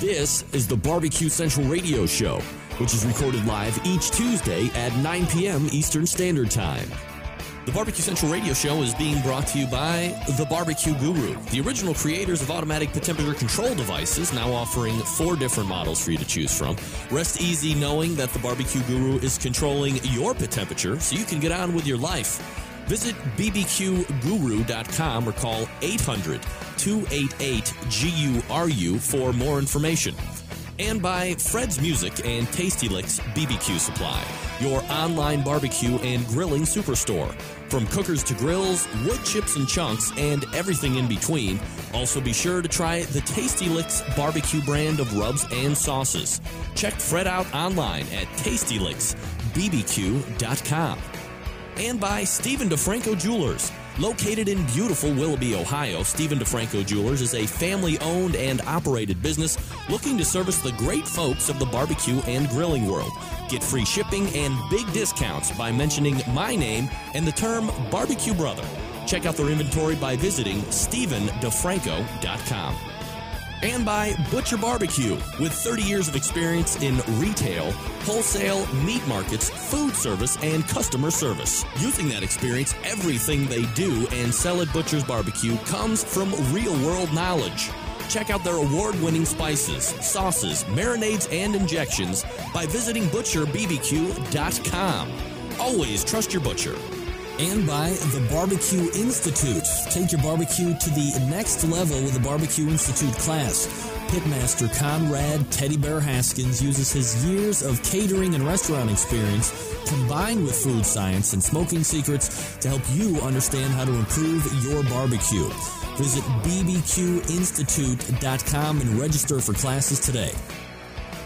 This is the Barbecue Central Radio Show, which is recorded live each Tuesday at 9 p.m. Eastern Standard Time. The Barbecue Central Radio Show is being brought to you by the Barbecue Guru, the original creators of automatic pit temperature control devices, now offering 4 different models for you to choose from. Rest easy knowing that the Barbecue Guru is controlling your pit temperature so you can get on with your life. Visit bbqguru.com or call 800-288-GURU for more information. And by Fred's Music and Tasty Licks BBQ Supply, your online barbecue and grilling superstore. From cookers to grills, wood chips and chunks, and everything in between. Also be sure to try the Tasty Licks barbecue brand of rubs and sauces. Check Fred out online at tastylicksbbq.com. And by Stephen DeFranco Jewelers. Located in beautiful Willoughby, Ohio, Stephen DeFranco Jewelers is a family-owned and operated business looking to service the great folks of the barbecue and grilling world. Get free shipping and big discounts by mentioning my name and the term Barbecue Brother. Check out their inventory by visiting StephenDeFranco.com. And by Butcher Barbecue, with 30 years of experience in retail, wholesale, meat markets, food service, and customer service. Using that experience, everything they do and sell at Butcher's Barbecue comes from real-world knowledge. Check out their award-winning spices, sauces, marinades, and injections by visiting ButcherBBQ.com. Always trust your butcher. And by the Barbecue Institute. Take your barbecue to the next level with the Barbecue Institute class. Pitmaster Conrad Teddy Bear Haskins uses his years of catering and restaurant experience combined with food science and smoking secrets to help you understand how to improve your barbecue. Visit bbqinstitute.com and register for classes today.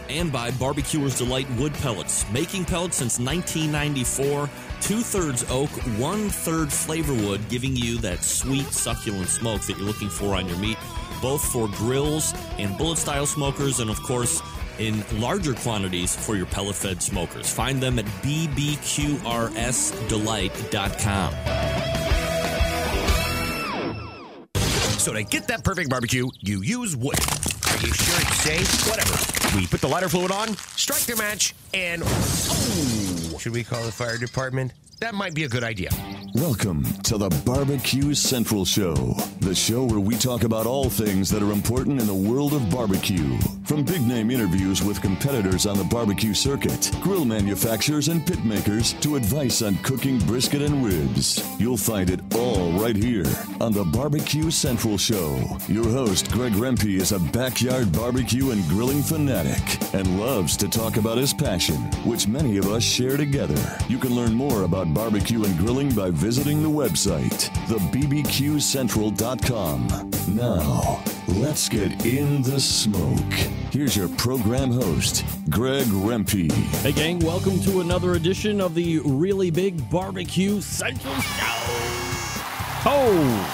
And by Barbecuer's Delight Wood Pellets, making pellets since 1994, 2/3 oak, 1/3 flavor wood, giving you that sweet, succulent smoke that you're looking for on your meat, both for grills and bullet-style smokers, and of course, in larger quantities for your pellet-fed smokers. Find them at bbqrsdelight.com. So to get that perfect barbecue, you use wood. Are you sure it's safe? Whatever. We put the lighter fluid on, strike the match, and... Oh! Should we call the fire department? That might be a good idea. Welcome to the Barbecue Central Show, the show where we talk about all things that are important in the world of barbecue. From big-name interviews with competitors on the barbecue circuit, grill manufacturers and pit makers, to advice on cooking brisket and ribs. You'll find it all right here on the Barbecue Central Show. Your host, Greg Rempe, is a backyard barbecue and grilling fanatic and loves to talk about his passion, which many of us share together. You can learn more about barbecue and grilling by visiting the website, thebbqcentral.com. Now, let's get in the smoke. Here's your program host, Greg Rempe. Hey, gang, welcome to another edition of the Really Big Barbecue Central Show. Oh!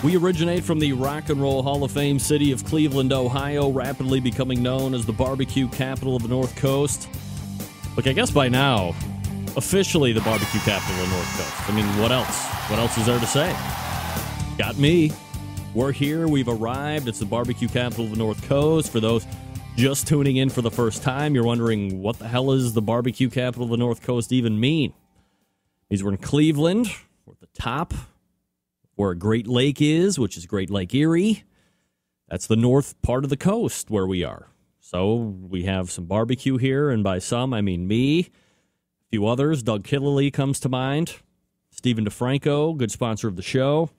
We originate from the Rock and Roll Hall of Fame city of Cleveland, Ohio, rapidly becoming known as the barbecue capital of the North Coast. Look, I guess by now, officially the barbecue capital of the North Coast. I mean, what else? What else is there to say? Got me. We're here. We've arrived. It's the barbecue capital of the North Coast. For those just tuning in for the first time, you're wondering, what the hell is the barbecue capital of the North Coast even mean? We're in Cleveland. We're at the top where a Great Lake is, which is Great Lake Erie. That's the north part of the coast where we are. So we have some barbecue here, and by some, I mean me. A few others. Doug Killeley comes to mind. Stephen DeFranco, good sponsor of the show.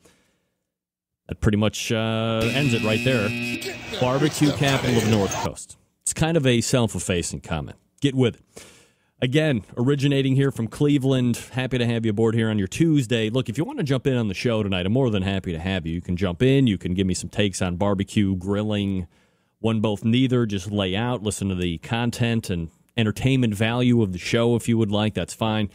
That pretty much ends it right there. Barbecue capital of the North Coast. It's kind of a self-effacing comment. Get with it. Again, originating here from Cleveland. Happy to have you aboard here on your Tuesday. Look, if you want to jump in on the show tonight, I'm more than happy to have you. You can jump in. You can give me some takes on barbecue, grilling, one, both, neither. Just lay out, listen to the content and entertainment value of the show if you would like. That's fine.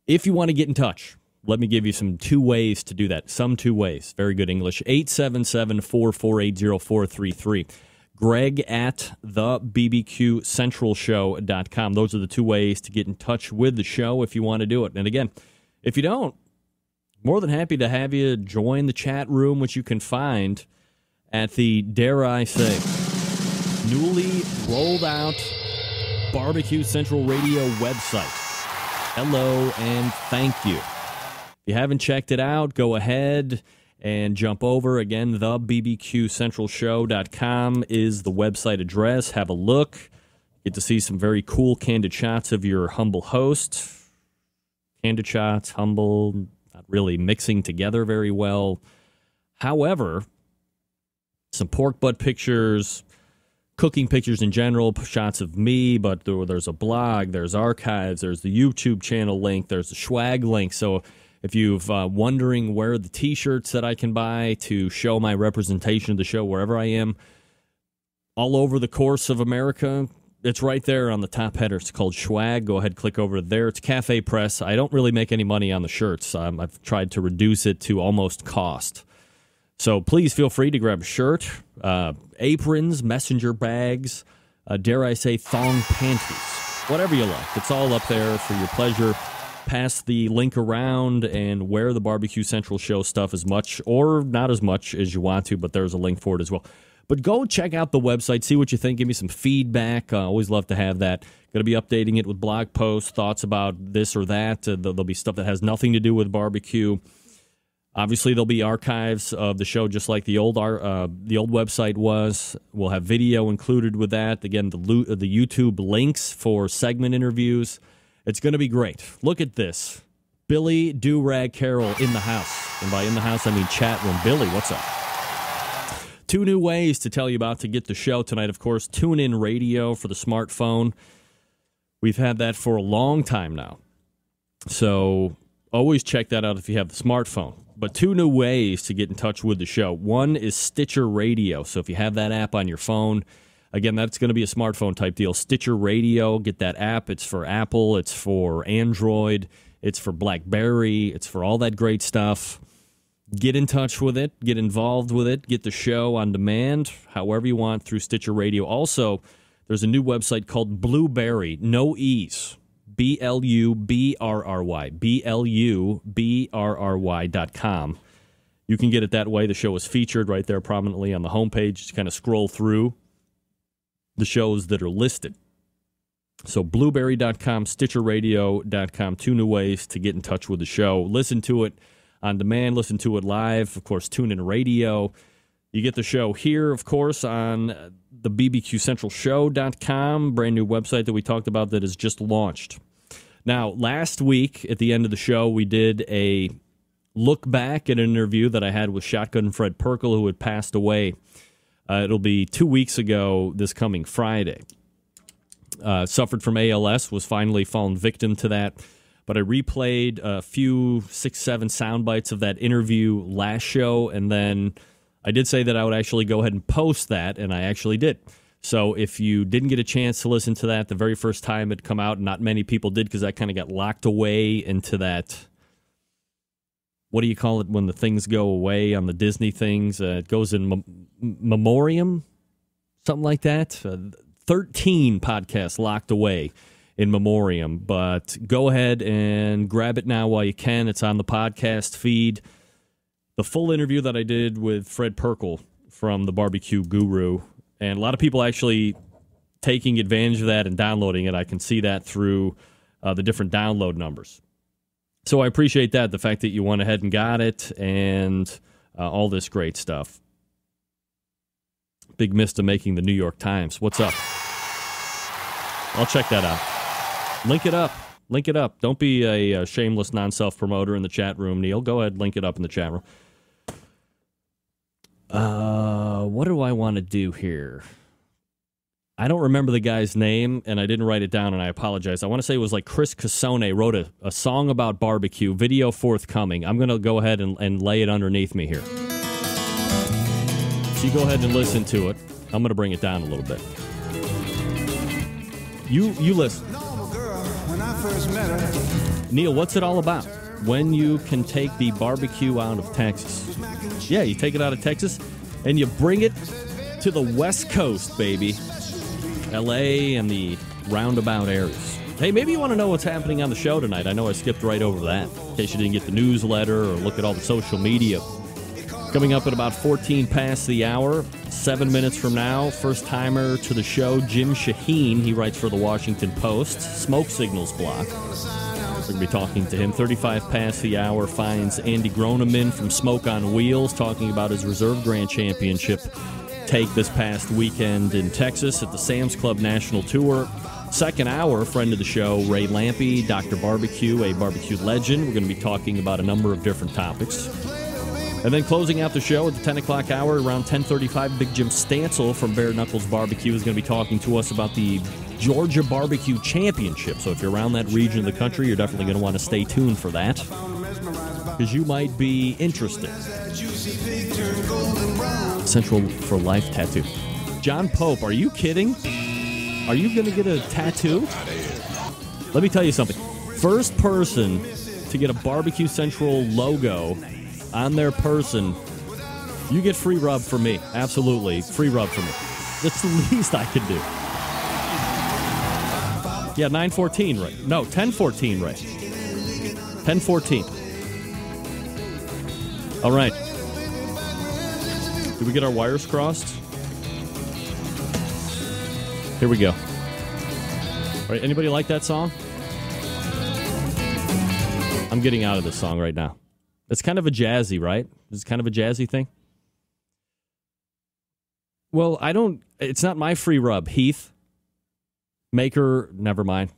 If you want to get in touch, let me give you some 2 ways to do that. Some 2 ways. Very good English. 877-448-0433. Greg at thebbqcentralshow.com. Those are the 2 ways to get in touch with the show if you want to do it. And again, if you don't, more than happy to have you join the chat room, which you can find at the, dare I say, newly rolled out Barbecue Central Radio website. Hello and thank you. If you haven't checked it out, go ahead and jump over. Again, the bbqcentralshow.com is the website address. Have a look. Get to see some very cool candid shots of your humble host. Candid shots, humble, not really mixing together very well. However, some pork butt pictures, cooking pictures in general, shots of me, but there's a blog, there's archives, there's the YouTube channel link, there's the swag link. So if you've wondering where the T-shirts that I can buy to show my representation of the show wherever I am, all over the course of America, it's right there on the top header. It's called Swag. Go ahead, click over there. It's Cafe Press. I don't really make any money on the shirts. I've tried to reduce it to almost cost. So please feel free to grab a shirt, aprons, messenger bags, dare I say thong panties, whatever you like. It's all up there for your pleasure. Pass the link around and wear the Barbecue Central Show stuff as much or not as much as you want to, but there's a link for it as well. But go check out the website, see what you think, give me some feedback. I always love to have that. Going to be updating it with blog posts, thoughts about this or that. There'll be stuff that has nothing to do with barbecue. Obviously, there'll be archives of the show just like the old website was. We'll have video included with that. Again, the YouTube links for segment interviews. It's going to be great. Look at this. Billy Do-Rag Carroll in the house. And by in the house, I mean chat room. Billy, what's up? 2 new ways to tell you about to get the show tonight. Of course, TuneIn Radio for the smartphone. We've had that for a long time now. So always check that out if you have the smartphone. But 2 new ways to get in touch with the show. One is Stitcher Radio. So if you have that app on your phone, again, that's going to be a smartphone type deal. Stitcher Radio, get that app. It's for Apple. It's for Android. It's for BlackBerry. It's for all that great stuff. Get in touch with it. Get involved with it. Get the show on demand, however you want, through Stitcher Radio. Also, there's a new website called Blueberry. No E's. BLUBRRY. BLUBRRY.com. You can get it that way. The show is featured right there prominently on the homepage. Just kind of scroll through the shows that are listed. So Blueberry.com, StitcherRadio.com, 2 new ways to get in touch with the show. Listen to it on demand, listen to it live. Of course, TuneIn Radio. You get the show here, of course, on the bbqcentralshow.com, brand new website that we talked about that has just launched. Now, last week at the end of the show, we did a look back at an interview that I had with Shotgun Fred Perkle, who had passed away. It'll be 2 weeks ago this coming Friday. Suffered from ALS, was finally fallen victim to that. But I replayed a few 6-7 sound bites of that interview last show, and then I did say that I would actually go ahead and post that, and I actually did. So if you didn't get a chance to listen to that the very first time it come out, not many people did because I kind of got locked away into that, what do you call it when the things go away on the Disney things? It goes in memoriam, something like that. 13 podcasts locked away in memoriam, but go ahead and grab it now while you can. It's on the podcast feed. The full interview that I did with Fred Perkle from the Barbecue Guru, and a lot of people actually taking advantage of that and downloading it. I can see that through the different download numbers. So I appreciate that, the fact that you went ahead and got it, and all this great stuff. Big miss to making the New York Times. What's up? I'll check that out. Link it up. Link it up. Don't be a shameless non-self promoter in the chat room, Neil. Go ahead, link it up in the chat room. What do I want to do here? I don't remember the guy's name, and I didn't write it down, and I apologize. I want to say it was like Chris Cassone wrote a song about barbecue, video forthcoming. I'm going to go ahead and lay it underneath me here. So you go ahead and listen to it. I'm going to bring it down a little bit. You listen. When I first met her. Neil, what's it all about? When you can take the barbecue out of Texas. Yeah, you take it out of Texas, and you bring it to the West Coast, baby. L.A. and the roundabout areas. Hey, maybe you want to know what's happening on the show tonight. I know I skipped right over that, in case you didn't get the newsletter or look at all the social media Coming up at about 14 past the hour, 7 minutes from now, first-timer to the show, Jim Shahin. He writes for the Washington Post, Smoke Signals block. We're going to be talking to him. 35 past the hour finds Andy Groneman from Smoke on Wheels talking about his Reserve Grand Championship take this past weekend in Texas at the Sam's Club National Tour. Second hour, friend of the show, Ray Lampy, Dr. Barbecue, a barbecue legend. We're going to be talking about a number of different topics. And then closing out the show at the 10 o'clock hour, around 10:35, Big Jim Stansel from Bare Knuckles Barbecue is going to be talking to us about the Georgia Barbecue Championship. So if you're around that region of the country, you're definitely going to want to stay tuned for that, because you might be interested. Central for Life tattoo. John Pope, are you kidding? Are you going to get a tattoo? Let me tell you something. First person to get a Barbecue Central logo on their person, you get free rub from me. Absolutely. Free rub from me. That's the least I could do. Yeah, 9:14, right? No, 10:14, right? 10:14. All right. Did we get our wires crossed? Here we go. All right, anybody like that song? I'm getting out of this song right now. It's kind of a jazzy, right? It's kind of a jazzy thing. Well, it's not my free rub, Heath. Maker, never mind.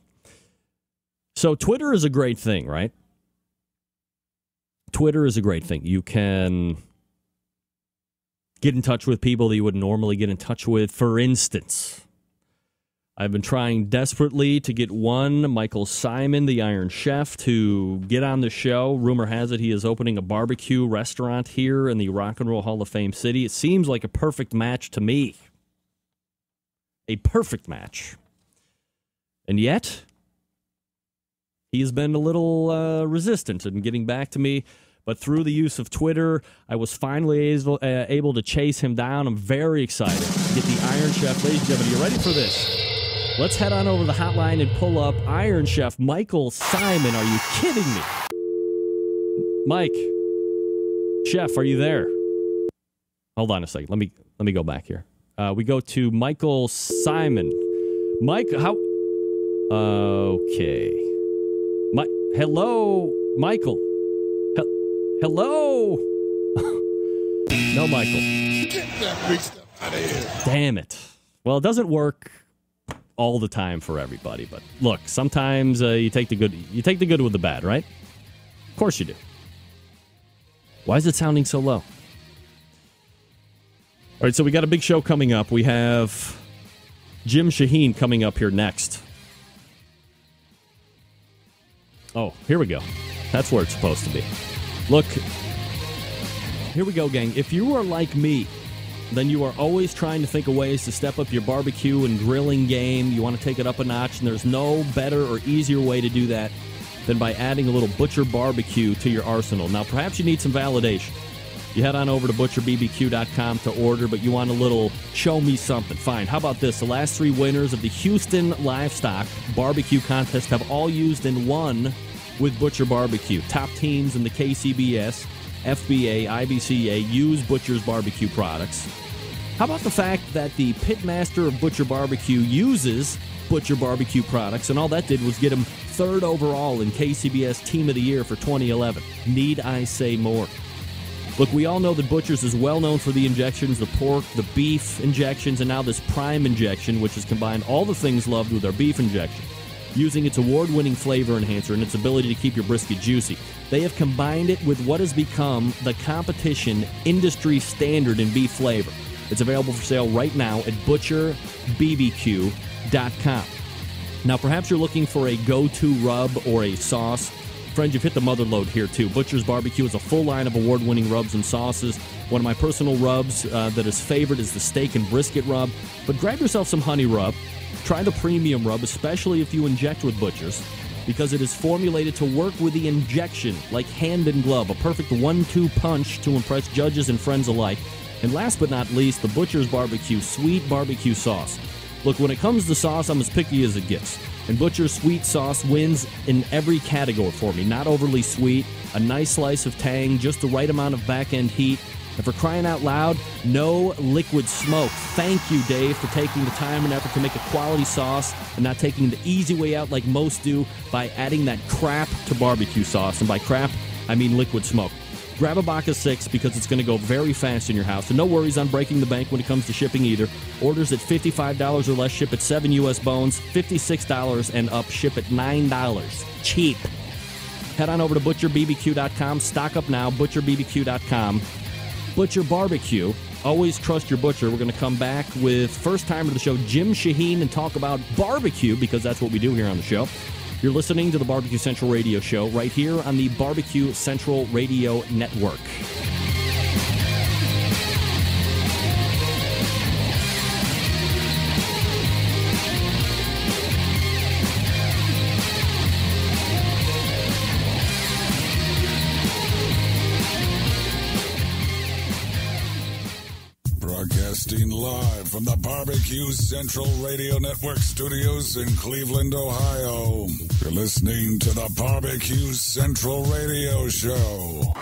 So Twitter is a great thing, right? Twitter is a great thing. You can get in touch with people that you would normally get in touch with. For instance, I've been trying desperately to get one Michael Simon, the Iron Chef, to get on the show. Rumor has it he is opening a barbecue restaurant here in the Rock and Roll Hall of Fame city. It seems like a perfect match to me. A perfect match. And yet, he has been a little resistant in getting back to me. But through the use of Twitter, I was finally able to chase him down. I'm very excited to get the Iron Chef. Ladies and gentlemen, are you ready for this? Let's head on over to the hotline and pull up Iron Chef Michael Simon. Are you kidding me? Mike, Chef, are you there? Hold on a second. Let me go back here. We go to Michael Simon. Mike, how? Okay. Hello, Michael. Hello. No, Michael. Get that big stuff out of here. Damn it. Well, it doesn't work all the time for everybody, but look, sometimes you take the good with the bad, right? Of course you do. Why is it sounding so low? All right, so we got a big show coming up. We have Jim Shahin coming up here next. Oh, here we go. That's where it's supposed to be. Look, here we go, gang. If you are like me, then you are always trying to think of ways to step up your barbecue and grilling game. You want to take it up a notch, and there's no better or easier way to do that than by adding a little Butcher Barbecue to your arsenal. Now, perhaps you need some validation. You head on over to butcherbbq.com to order, but you want a little show me something. Fine. How about this? The last 3 winners of the Houston Livestock Barbecue Contest have all used and won with Butcher Barbecue. Top teams in the KCBS, FBA, IBCA use Butcher's barbecue products. How about the fact that the pitmaster of Butcher Barbecue uses Butcher Barbecue products, and all that did was get him 3rd overall in KCBS Team of the Year for 2011. Need I say more? Look, we all know that Butcher's is well known for the injections, the pork, the beef injections, and now this prime injection, which has combined all the things loved with our beef injection, using its award-winning flavor enhancer and its ability to keep your brisket juicy. They have combined it with what has become the competition industry standard in beef flavor. It's available for sale right now at butcherbbq.com. Now, perhaps you're looking for a go-to rub or a sauce. Friends, you've hit the mother load here, too. Butcher's Barbecue is a full line of award-winning rubs and sauces. One of my personal rubs that is favored is the steak and brisket rub. But grab yourself some honey rub. Try the premium rub, especially if you inject with Butcher's, because it is formulated to work with the injection like hand in glove, a perfect 1-2 punch to impress judges and friends alike. And last but not least, the Butcher's Barbecue Sweet Barbecue Sauce. Look, when it comes to sauce, I'm as picky as it gets. And Butcher's Sweet Sauce wins in every category for me. Not overly sweet, a nice slice of tang, just the right amount of back-end heat, And for crying out loud, no liquid smoke. Thank you, Dave, for taking the time and effort to make a quality sauce and not taking the easy way out like most do by adding that crap to barbecue sauce. And by crap, I mean liquid smoke. Grab a box of 6 because it's going to go very fast in your house. And no worries on breaking the bank when it comes to shipping either. Orders at $55 or less ship at 7 U.S. bones. $56 and up ship at $9. Cheap. Head on over to butcherbbq.com. Stock up now, butcherbbq.com. Butcher Barbecue. Always trust your butcher. We're going to come back with first timer of the show, Jim Shahin, and talk about barbecue because that's what we do here on the show. You're listening to the Barbecue Central Radio Show right here on the Barbecue Central Radio Network. Broadcasting live from the Barbecue Central Radio Network studios in Cleveland, Ohio. You're listening to the Barbecue Central Radio Show.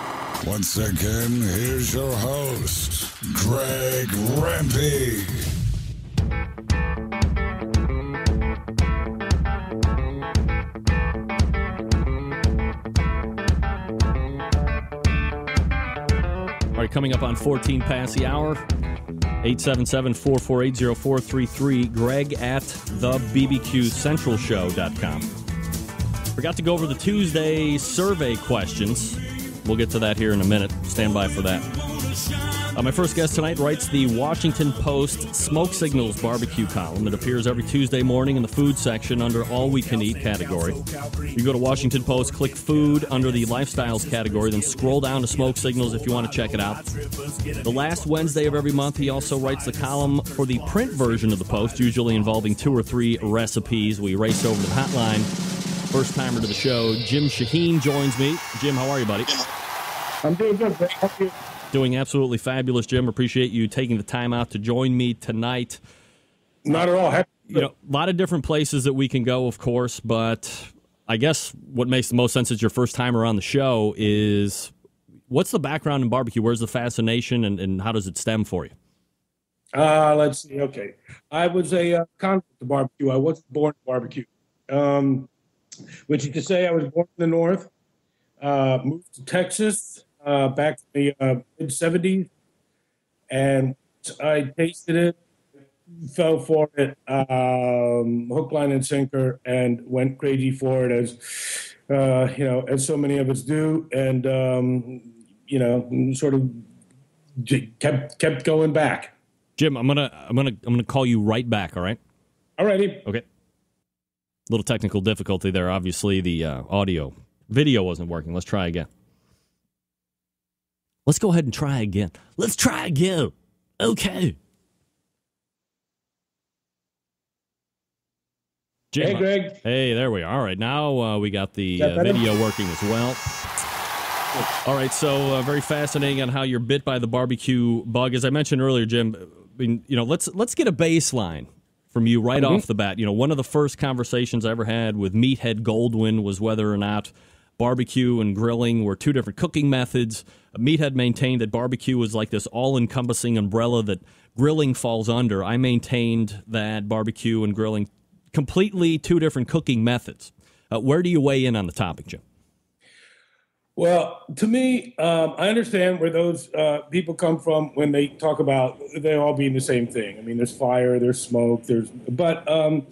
Once again, here's your host, Greg Rempe. All right, coming up on 14 past the hour, 877-448-0433, Greg at thebbqcentralshow.com. Forgot to go over the Tuesday survey questions. We'll get to that here in a minute. Stand by for that. My first guest tonight writes the Washington Post Smoke Signals barbecue column. It appears every Tuesday morning in the food section under All We Can Eat category. You go to Washington Post, click food under the lifestyles category, then scroll down to Smoke Signals if you want to check it out. The last Wednesday of every month, he also writes the column for the print version of the Post, usually involving 2 or 3 recipes. We race over to the hotline. First timer to the show, Jim Shahin joins me. Jim, how are you, buddy? I'm doing good. How are you? Doing absolutely fabulous, Jim. Appreciate you taking the time out to join me tonight. Not at all. A lot of different places that we can go, of course, but I guess what makes the most sense as your first timer on the show is what's the background in barbecue? Where's the fascination, and how does it stem for you? Let's see. Okay. I was a convert to barbecue. I wasn't born to barbecue. Which is to say I was born in the North, moved to Texas back in the mid-'70s, and I tasted it, fell for it, hook, line, and sinker, and went crazy for it as so many of us do, and sort of kept going back. Jim, I'm gonna call you right back. All right. Alrighty. Okay. Little technical difficulty there. Obviously, the video wasn't working. Let's try again. Let's go ahead and try again. Let's try again. Okay. Jim, hey, Greg. Hey, there we are. All right, now we got the video working as well. All right, so very fascinating on how you're bit by the barbecue bug. As I mentioned earlier, Jim, let's get a baseline from you right off the bat. One of the first conversations I ever had with Meathead Goldwyn was whether or not barbecue and grilling were 2 different cooking methods. Meathead maintained that barbecue was like this all-encompassing umbrella that grilling falls under. I maintained that barbecue and grilling completely 2 different cooking methods. Where do you weigh in on the topic, Jim? Well, to me, I understand where those people come from when they talk about they all being the same thing. I mean, there's fire, there's smoke, but I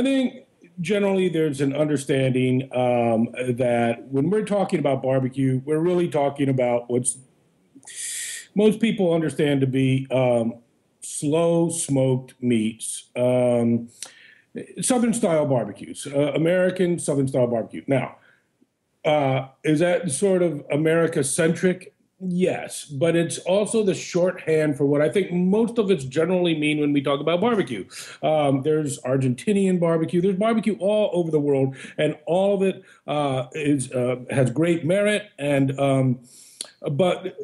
think generally there's an understanding that when we're talking about barbecue, we're really talking about what's most people understand to be slow smoked meats, Southern style barbecues, American Southern style barbecue. Now, is that sort of America-centric? Yes, but it's also the shorthand for what I think most of us generally mean when we talk about barbecue. There's Argentinian barbecue. There's barbecue all over the world, and all of it has great merit. And but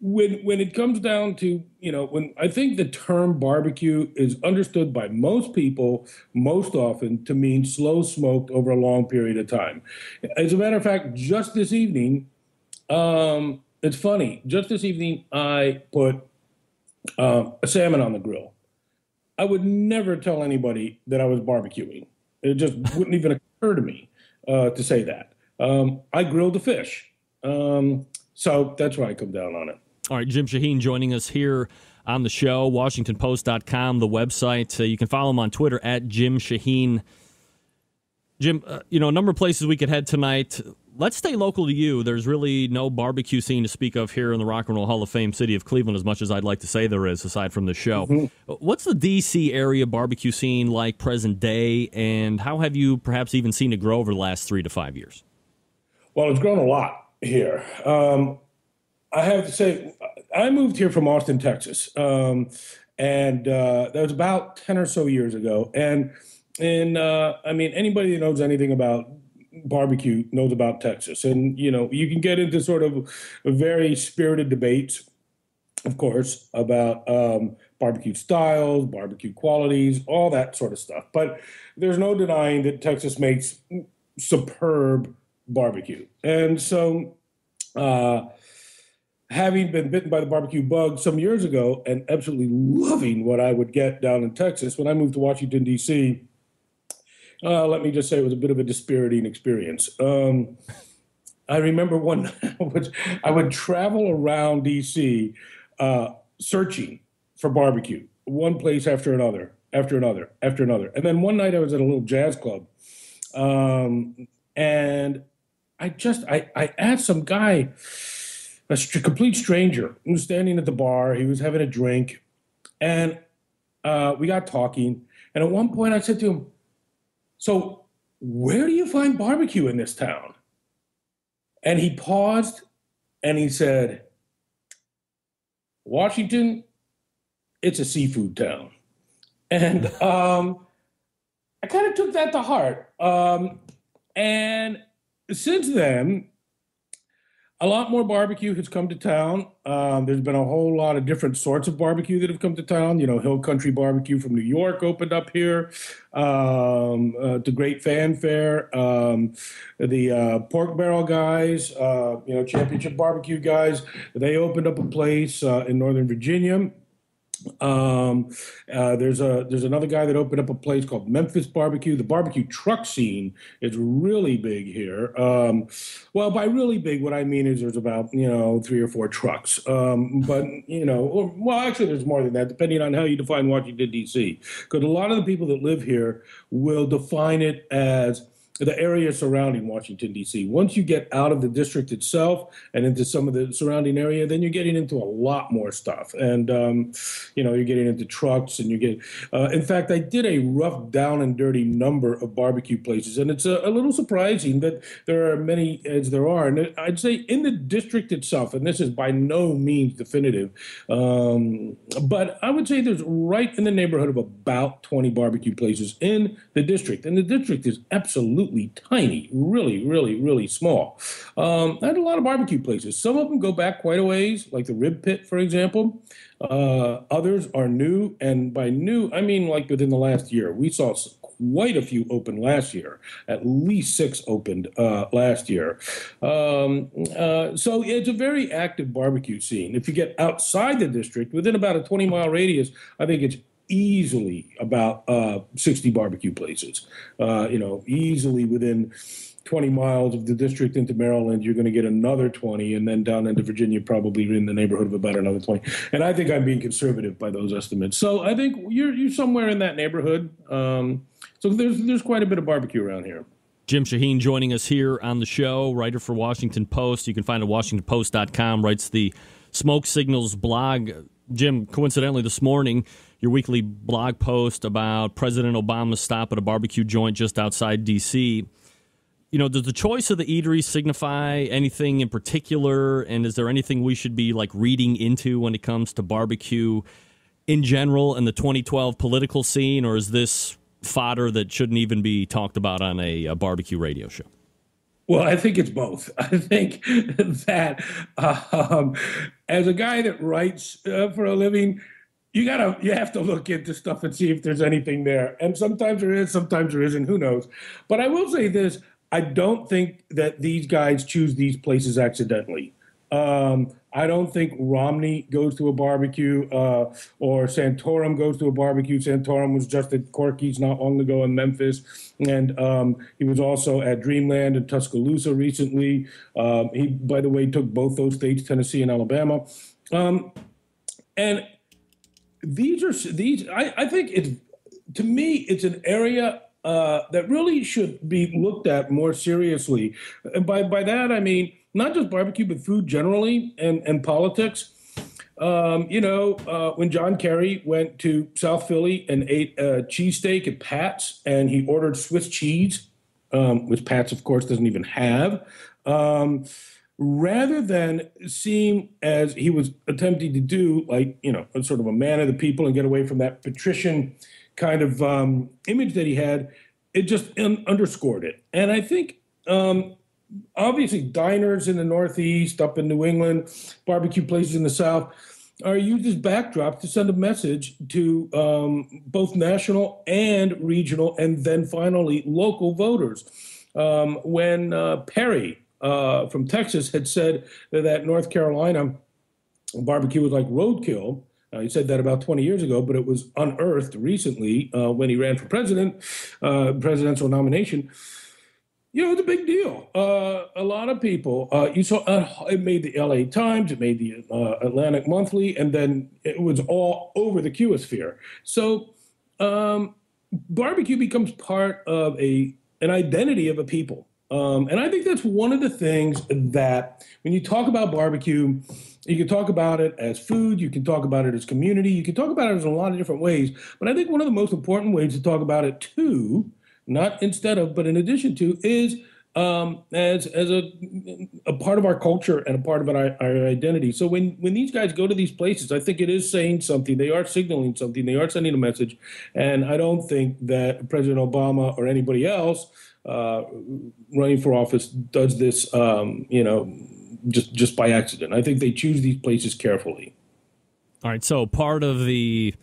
when it comes down to, when I think the term barbecue is understood by most people most often to mean slow smoked over a long period of time. As a matter of fact, just this evening, it's funny. Just this evening, I put a salmon on the grill. I would never tell anybody that I was barbecuing. It just wouldn't even occur to me to say that. I grilled the fish. So that's why I come down on it. All right, Jim Shahin joining us here on the show, WashingtonPost.com, the website. You can follow him on Twitter at Jim Shahin. Jim, a number of places we could head tonight. Let's stay local to you. There's really no barbecue scene to speak of here in the Rock and Roll Hall of Fame city of Cleveland, as much as I'd like to say there is, aside from the show. Mm-hmm. What's the D.C. area barbecue scene like present day, and how have you perhaps even seen it grow over the last 3 to 5 years? Well, it's grown a lot here. I have to say, I moved here from Austin, Texas, and that was about 10 or so years ago. And anybody that knows anything about barbecue knows about Texas. And, you can get into sort of very spirited debates, of course, about barbecue styles, barbecue qualities, all that sort of stuff. But there's no denying that Texas makes superb barbecue. And so, having been bitten by the barbecue bug some years ago and absolutely loving what I would get down in Texas, when I moved to Washington, D.C., let me just say it was a bit of a dispiriting experience. I remember one I would travel around D.C. Searching for barbecue, one place after another. And then one night I was at a little jazz club, and I asked some guy, a complete stranger, who was standing at the bar. He was having a drink, and we got talking. And at one point I said to him, "So where do you find barbecue in this town?" And he paused and he said, "Washington, it's a seafood town." And I kind of took that to heart. And since then, a lot more barbecue has come to town. There's been a whole lot of different sorts of barbecue that have come to town. Hill Country Barbecue from New York opened up here. The Great Fanfare. The Pork Barrel guys, Championship Barbecue guys, they opened up a place in Northern Virginia. There's another guy that opened up a place called Memphis Barbecue. The barbecue truck scene is really big here. Well, by really big, what I mean is there's about 3 or 4 trucks. Actually, there's more than that, depending on how you define Washington D.C. Because a lot of the people that live here will define it as the area surrounding Washington, D.C. Once you get out of the district itself and into some of the surrounding area, then you're getting into a lot more stuff. And, you're getting into trucks and in fact, I did a rough down and dirty number of barbecue places. And it's a little surprising that there are many as there are. And I'd say in the district itself, and this is by no means definitive, but I would say there's right in the neighborhood of about 20 barbecue places in the district. And the district is absolutely tiny, really, really, really small. I had a lot of barbecue places. Some of them go back quite a ways, like the Rib Pit, for example. Others are new, and by new, I mean like within the last year. We saw quite a few open last year. At least 6 opened last year. So it's a very active barbecue scene. If you get outside the district, within about a 20-mile radius, I think it's easily about 60 barbecue places. Easily within 20 miles of the district into Maryland, you're going to get another 20, and then down into Virginia, probably in the neighborhood of about another 20. And I think I'm being conservative by those estimates. So I think you're somewhere in that neighborhood. So there's quite a bit of barbecue around here. Jim Shahin joining us here on the show, writer for Washington Post. You can find it at WashingtonPost.com, writes the Smoke Signals blog. Jim, coincidentally, this morning, your weekly blog post about President Obama's stop at a barbecue joint just outside D.C., does the choice of the eatery signify anything in particular? And is there anything we should be reading into when it comes to barbecue in general and the 2012 political scene? Or is this fodder that shouldn't even be talked about on a barbecue radio show? Well, I think it's both. I think that as a guy that writes for a living, you have to look into stuff and see if there's anything there. And sometimes there is, sometimes there isn't, who knows. But I will say this, I don't think that these guys choose these places accidentally. I don't think Romney goes to a barbecue or Santorum goes to a barbecue. Santorum was just at Corky's not long ago in Memphis. And he was also at Dreamland in Tuscaloosa recently. He, by the way, took both those states, Tennessee and Alabama. And I think to me, it's an area that really should be looked at more seriously. And by that, I mean, not just barbecue, but food generally and politics. When John Kerry went to South Philly and ate a cheesesteak at Pat's and he ordered Swiss cheese, which Pat's, of course, doesn't even have, rather than seem as he was attempting to do, like, sort of a man of the people and get away from that patrician kind of image that he had, it just underscored it. And I think obviously diners in the Northeast, up in New England, barbecue places in the South are used as backdrops to send a message to both national and regional and then finally local voters. When Perry from Texas had said that North Carolina barbecue was like roadkill, he said that about 20 years ago, but it was unearthed recently when he ran for presidential nomination. It's a big deal. A lot of people, you saw, it made the LA Times, it made the Atlantic Monthly, and then it was all over the Q-sphere. So barbecue becomes part of an identity of a people. And I think that's one of the things that when you talk about barbecue, you can talk about it as food, you can talk about it as community, you can talk about it in a lot of different ways. But I think one of the most important ways to talk about it too, not instead of, but in addition to, is as a part of our culture and a part of our identity. So when these guys go to these places, I think it is saying something. They are signaling something. They are sending a message. And I don't think that President Obama or anybody else running for office does this, just by accident. I think they choose these places carefully. All right, so part of the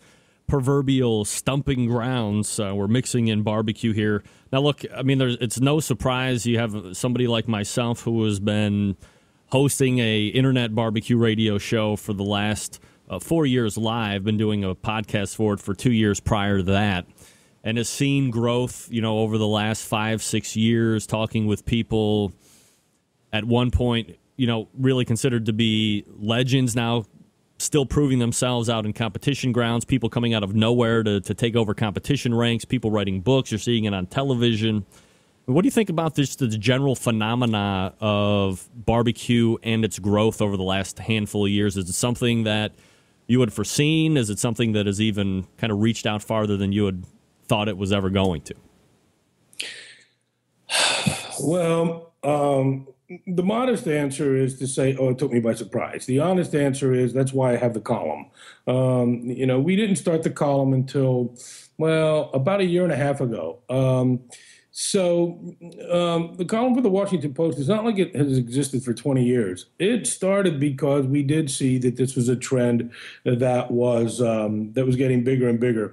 proverbial stumping grounds, we're mixing in barbecue here. Now, look, I mean, it's no surprise you have somebody like myself who has been hosting a internet barbecue radio show for the last 4 years live, been doing a podcast for it for 2 years prior to that, and has seen growth, over the last 5-6 years, talking with people at one point, really considered to be legends, now still proving themselves out in competition grounds, people coming out of nowhere to take over competition ranks, people writing books, you're seeing it on television. What do you think about this, the general phenomena of barbecue and its growth over the last handful of years? Is it something that you had foreseen? Is it something that has even kind of reached out farther than you had thought it was ever going to? Well, the modest answer is to say, it took me by surprise. The honest answer is that's why I have the column. We didn't start the column until, about a year and a half ago. The column for the Washington Post is not like it has existed for 20 years. It started because we did see that this was a trend that was getting bigger and bigger.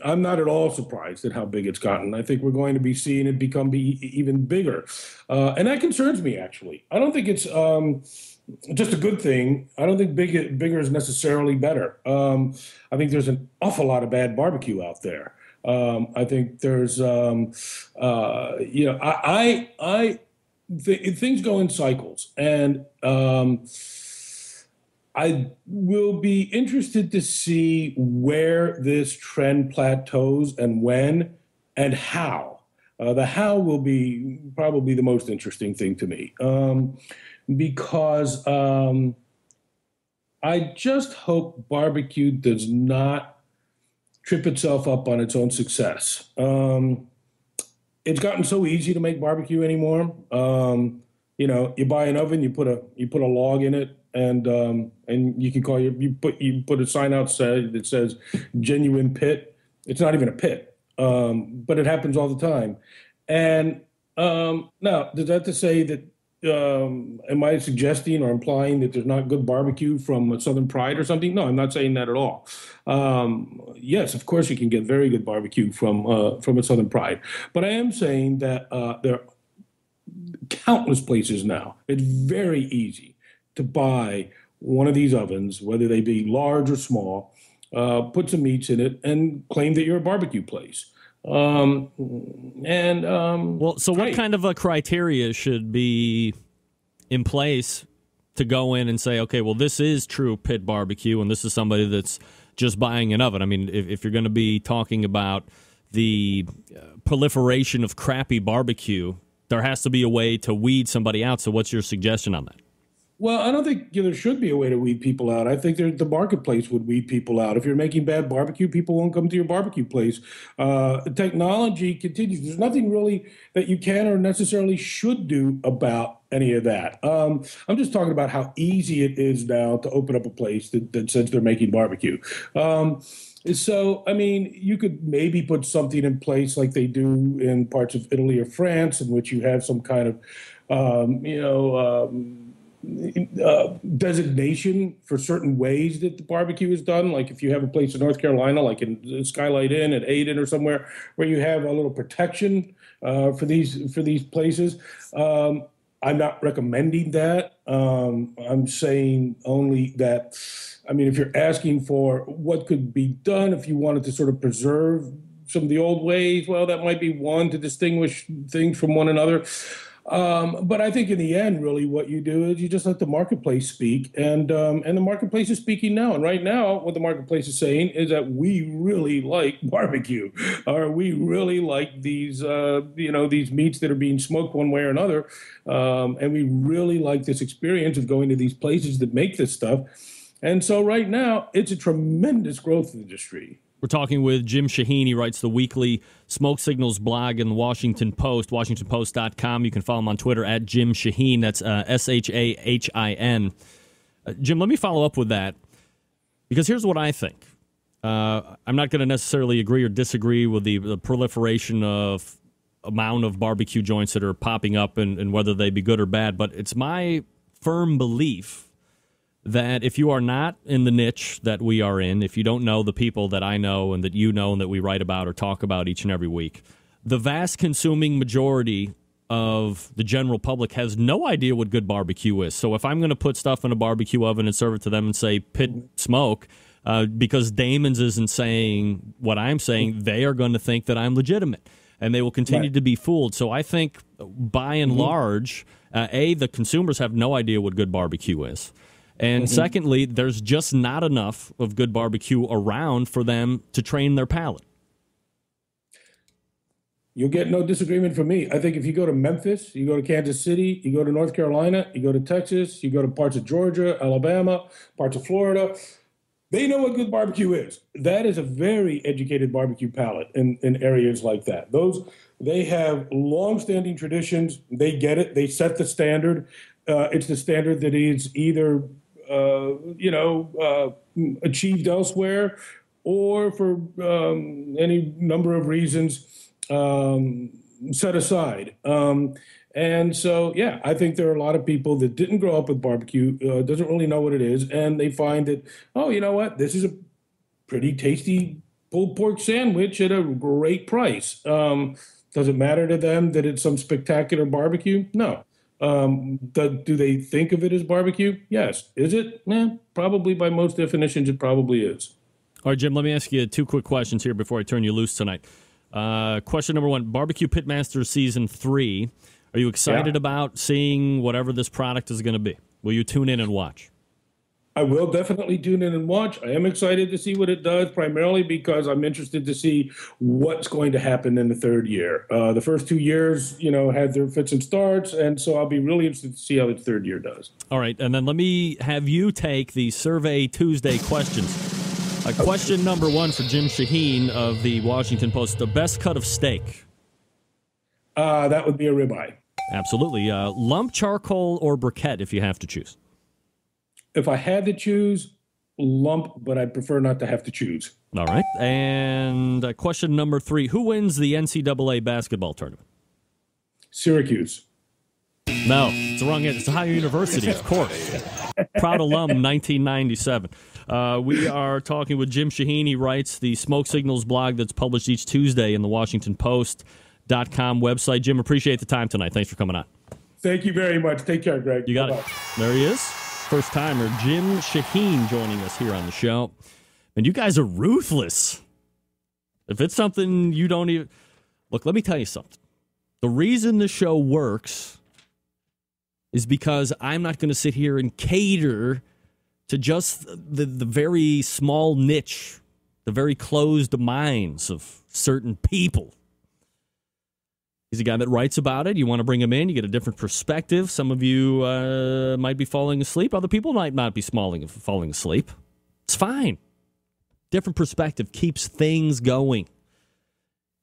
I'm not at all surprised at how big it's gotten. I think we're going to be seeing it become even bigger. And that concerns me, actually. I don't think it's just a good thing. I don't think bigger is necessarily better. I think there's an awful lot of bad barbecue out there. I think there's, things go in cycles. And I will be interested to see where this trend plateaus and when and how. The how will be probably the most interesting thing to me because I just hope barbecue does not trip itself up on its own success. It's gotten so easy to make barbecue anymore. You buy an oven, you put a log in it, and you can call you put a sign outside that says genuine pit. It's not even a pit, but it happens all the time. And now, does that to say that am I suggesting or implying that there's not good barbecue from Southern Pride or something? No, I'm not saying that at all. Yes, of course you can get very good barbecue from a Southern Pride, but I am saying that countless places now. It's very easy to buy one of these ovens, whether they be large or small, put some meats in it, and claim that you're a barbecue place. Well, so what kind of a criteria should be in place to go in and say, okay, well, this is true pit barbecue, and this is somebody that's just buying an oven? I mean, if you're going to be talking about the proliferation of crappy barbecue, there has to be a way to weed somebody out. So what's your suggestion on that? Well, I don't think there should be a way to weed people out. I think the marketplace would weed people out. If you're making bad barbecue, people won't come to your barbecue place. Technology continues. There's nothing really that you can or necessarily should do about any of that. I'm just talking about how easy it is now to open up a place that says they're making barbecue. So, I mean, you could maybe put something in place like they do in parts of Italy or France, in which you have some kind of, designation for certain ways that the barbecue is done. Like if you have a place in North Carolina, like in Skylight Inn at Aden or somewhere, where you have a little protection for these places. I'm not recommending that. I'm saying only that, I mean, if you're asking for what could be done if you wanted to sort of preserve some of the old ways, well, that might be one, to distinguish things from one another. But I think in the end, really, what you do is you just let the marketplace speak, and the marketplace is speaking now. And right now, what the marketplace is saying is that we really like barbecue, or we really like these meats that are being smoked one way or another, and we really like this experience of going to these places that make this stuff. And so right now, it's a tremendous growth industry. We're talking with Jim Shahin. He writes the weekly Smoke Signals blog in the Washington Post, WashingtonPost.com. You can follow him on Twitter at Jim Shahin. That's Shahin. Jim, let me follow up with that, because here's what I think. I'm not going to necessarily agree or disagree with the proliferation of amount of barbecue joints that are popping up and whether they be good or bad, but it's my firm belief that if you are not in the niche that we are in, if you don't know the people that I know and that you know and that we write about or talk about each and every week, the vast consuming majority of the general public has no idea what good barbecue is. So if I'm going to put stuff in a barbecue oven and serve it to them and say pit smoke, because Damon's isn't saying what I'm saying, they are going to think that I'm legitimate, and they will continue to be fooled. So I think by and large, the consumers have no idea what good barbecue is. And secondly, there's just not enough of good barbecue around for them to train their palate. You'll get no disagreement from me. I think if you go to Memphis, you go to Kansas City, you go to North Carolina, you go to Texas, you go to parts of Georgia, Alabama, parts of Florida, they know what good barbecue is. That is a very educated barbecue palate in areas like that. They have long-standing traditions. They get it. They set the standard. It's the standard that is either achieved elsewhere, or for any number of reasons set aside. And so, yeah, I think there are a lot of people that didn't grow up with barbecue, doesn't really know what it is, and they find that, oh, you know what, this is a pretty tasty pulled pork sandwich at a great price. Does it matter to them that it's some spectacular barbecue? No. Do they think of it as barbecue? Yes. Is it? Probably by most definitions, it probably is. All right, Jim, let me ask you two quick questions here before I turn you loose tonight. Question number one, Barbecue Pitmasters Season 3. Are you excited about seeing whatever this product is going to be? Will you tune in and watch? I will definitely tune in and watch. I am excited to see what it does, primarily because I'm interested to see what's going to happen in the third year. The first 2 years, had their fits and starts, and so I'll be really interested to see how the third year does. All right, and then let me have you take the Survey Tuesday questions. Question number one for Jim Shahin of the Washington Post, the best cut of steak? That would be a ribeye. Absolutely. Lump, charcoal, or briquette, if you have to choose? If I had to choose, lump, but I'd prefer not to have to choose. All right. And question number three, who wins the NCAA basketball tournament? Syracuse. No, it's the wrong answer. It's Ohio University, of course. Proud alum, 1997. We are talking with Jim Shahin. He writes the Smoke Signals blog that's published each Tuesday in the WashingtonPost.com website. Jim, appreciate the time tonight. Thanks for coming on. Thank you very much. Take care, Greg. You got Bye-bye. it. There he is. First timer, Jim Shahin, joining us here on the show. And you guys are ruthless. If it's something you don't even... Look, let me tell you something. The reason the show works is because I'm not going to sit here and cater to just the very small niche, the very closed minds of certain people. He's a guy that writes about it. You want to bring him in. You get a different perspective. Some of you might be falling asleep. Other people might not be falling asleep. It's fine. Different perspective keeps things going.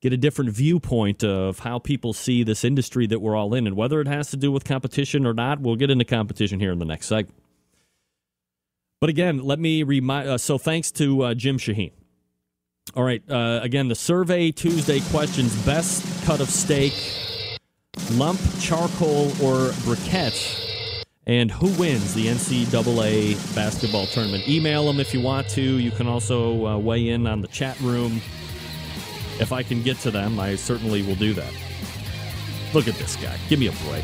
Get a different viewpoint of how people see this industry that we're all in. And whether it has to do with competition or not, we'll get into competition here in the next segment. But again, let me remind... so thanks to Jim Shahin. All right, again, the Survey Tuesday questions: best cut of steak, lump, charcoal, or briquette, and who wins the NCAA basketball tournament. Email them if you want to. You can also weigh in on the chat room. If I can get to them, I certainly will do that. Look at this guy. Give me a break.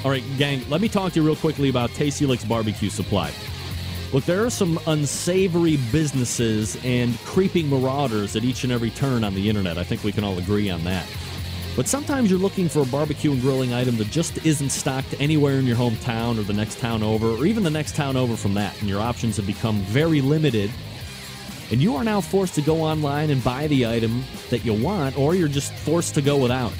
All right, gang, let me talk to you real quickly about Tasty Licks Barbecue Supply. Look, there are some unsavory businesses and creeping marauders at each and every turn on the internet. I think we can all agree on that. But sometimes you're looking for a barbecue and grilling item that just isn't stocked anywhere in your hometown or the next town over, or even the next town over from that, and your options have become very limited. And you are now forced to go online and buy the item that you want, or you're just forced to go without it.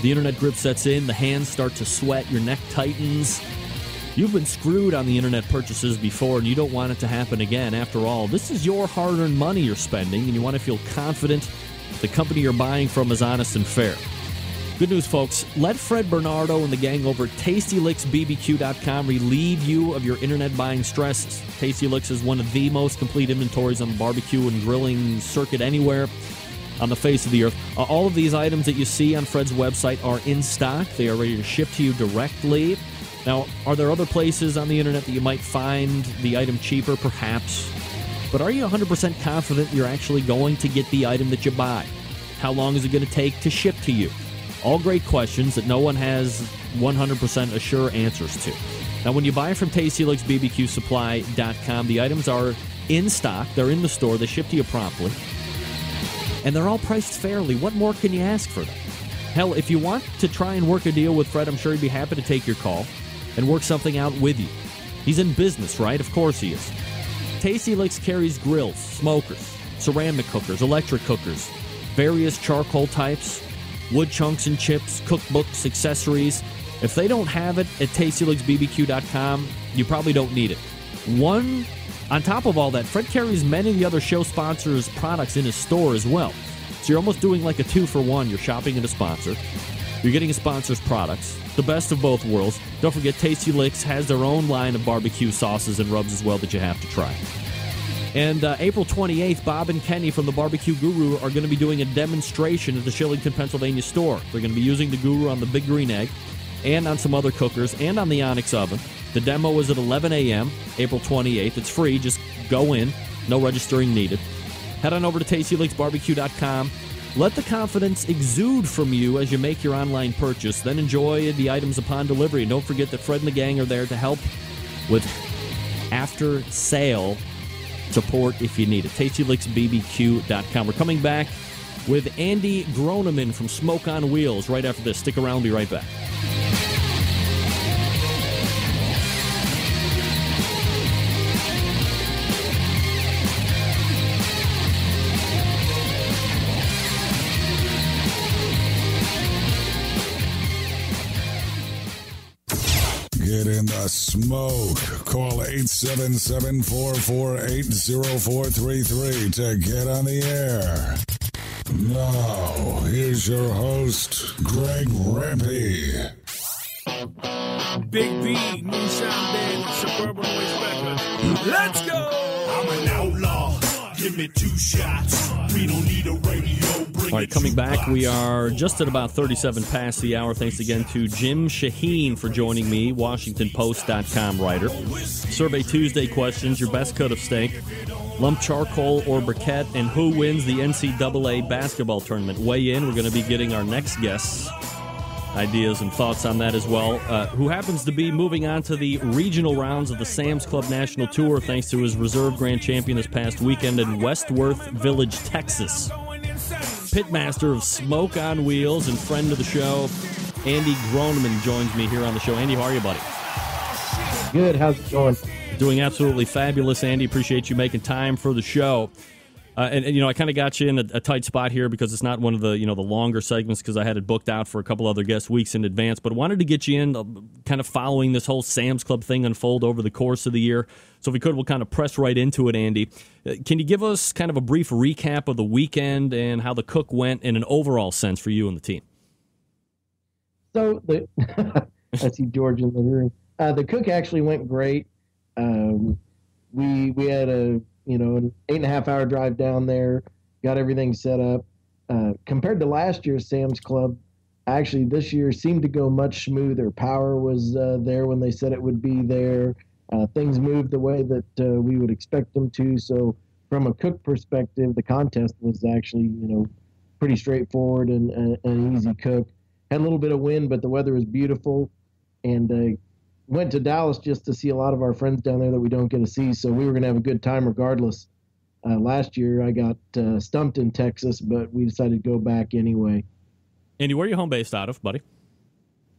The internet grip sets in, the hands start to sweat, your neck tightens. You've been screwed on the internet purchases before, and you don't want it to happen again. After all, this is your hard-earned money you're spending, and you want to feel confident the company you're buying from is honest and fair. Good news, folks. Let Fred Bernardo and the gang over at TastyLicksBBQ.com relieve you of your internet buying stresses. Tasty Licks is one of the most complete inventories on the barbecue and grilling circuit anywhere on the face of the earth. All of these items that you see on Fred's website are in stock. They are ready to ship to you directly. Now, are there other places on the internet that you might find the item cheaper? Perhaps. But are you 100% confident you're actually going to get the item that you buy? How long is it going to take to ship to you? All great questions that no one has 100% sure answers to. Now, when you buy from TastyLicksBBQSupply.com, the items are in stock. They're in the store. They ship to you promptly. And they're all priced fairly. What more can you ask for them? Hell, if you want to try and work a deal with Fred, I'm sure he'd be happy to take your call and work something out with you. He's in business, right? Of course he is. Tasty Licks carries grills, smokers, ceramic cookers, electric cookers, various charcoal types, wood chunks and chips, cookbooks, accessories. If they don't have it at TastyLicksBBQ.com, you probably don't need it. On top of all that, Fred carries many of the other show sponsors' products in his store as well. So you're almost doing like a 2-for-1. You're shopping at a sponsor. You're getting a sponsor's products. The best of both worlds. Don't forget, Tasty Licks has their own line of barbecue sauces and rubs as well that you have to try. And April 28th, Bob and Kenny from the Barbecue Guru are going to be doing a demonstration at the Shillington, Pennsylvania store. They're going to be using the Guru on the Big Green Egg and on some other cookers and on the Onyx oven. The demo is at 11 a.m., April 28th. It's free. Just go in. No registering needed. Head on over to TastyLicksBarbecue.com. Let the confidence exude from you as you make your online purchase. Then enjoy the items upon delivery. And don't forget that Fred and the gang are there to help with after-sale support if you need it. TastyLicksBBQ.com. We're coming back with Andy Groneman from Smoke on Wheels right after this. Stick around. We'll be right back. Get in the smoke. Call 877-448-0433 to get on the air. Now, here's your host, Greg Rempe. Big B, Moonshine Band, Suburban Waste Records. Let's go! I'm an outlaw. Give me 2 shots. We don't need a radio. Bring All right, coming back, we are just at about 37 past the hour. Thanks again to Jim Shahin for joining me, WashingtonPost.com writer. Survey Tuesday questions, your best cut of steak, lump charcoal or briquette, and who wins the NCAA basketball tournament. Weigh in. We're going to be getting our next guests' ideas and thoughts on that as well, who happens to be moving on to the regional rounds of the Sam's Club National Tour thanks to his reserve grand champion this past weekend in Westworth Village, Texas. Pitmaster of Smoke on Wheels and friend of the show, Andy Groneman, joins me here on the show. Andy, how are you, buddy? Good. How's it going? Doing absolutely fabulous, Andy. Appreciate you making time for the show. And I kind of got you in a tight spot here because it's not one of the, the longer segments because I had it booked out for a couple other guest weeks in advance. But I wanted to get you in kind of following this whole Sam's Club thing unfold over the course of the year. So if we could, we'll kind of press right into it, Andy. Can you give us kind of a brief recap of the weekend and how the cook went in an overall sense for you and the team? So I see George in the room. The cook actually went great. We had an 8.5 hour drive down there, got everything set up. Compared to last year's Sam's Club, actually this year seemed to go much smoother. Power was there when they said it would be there. Things moved the way that we would expect them to. So from a cook perspective, the contest was actually, pretty straightforward and an easy cook. Had a little bit of wind, but the weather was beautiful. And went to Dallas just to see a lot of our friends down there that we don't get to see, so we were going to have a good time regardless. Last year I got stumped in Texas, but we decided to go back anyway. Andy, where are you home based out of, buddy?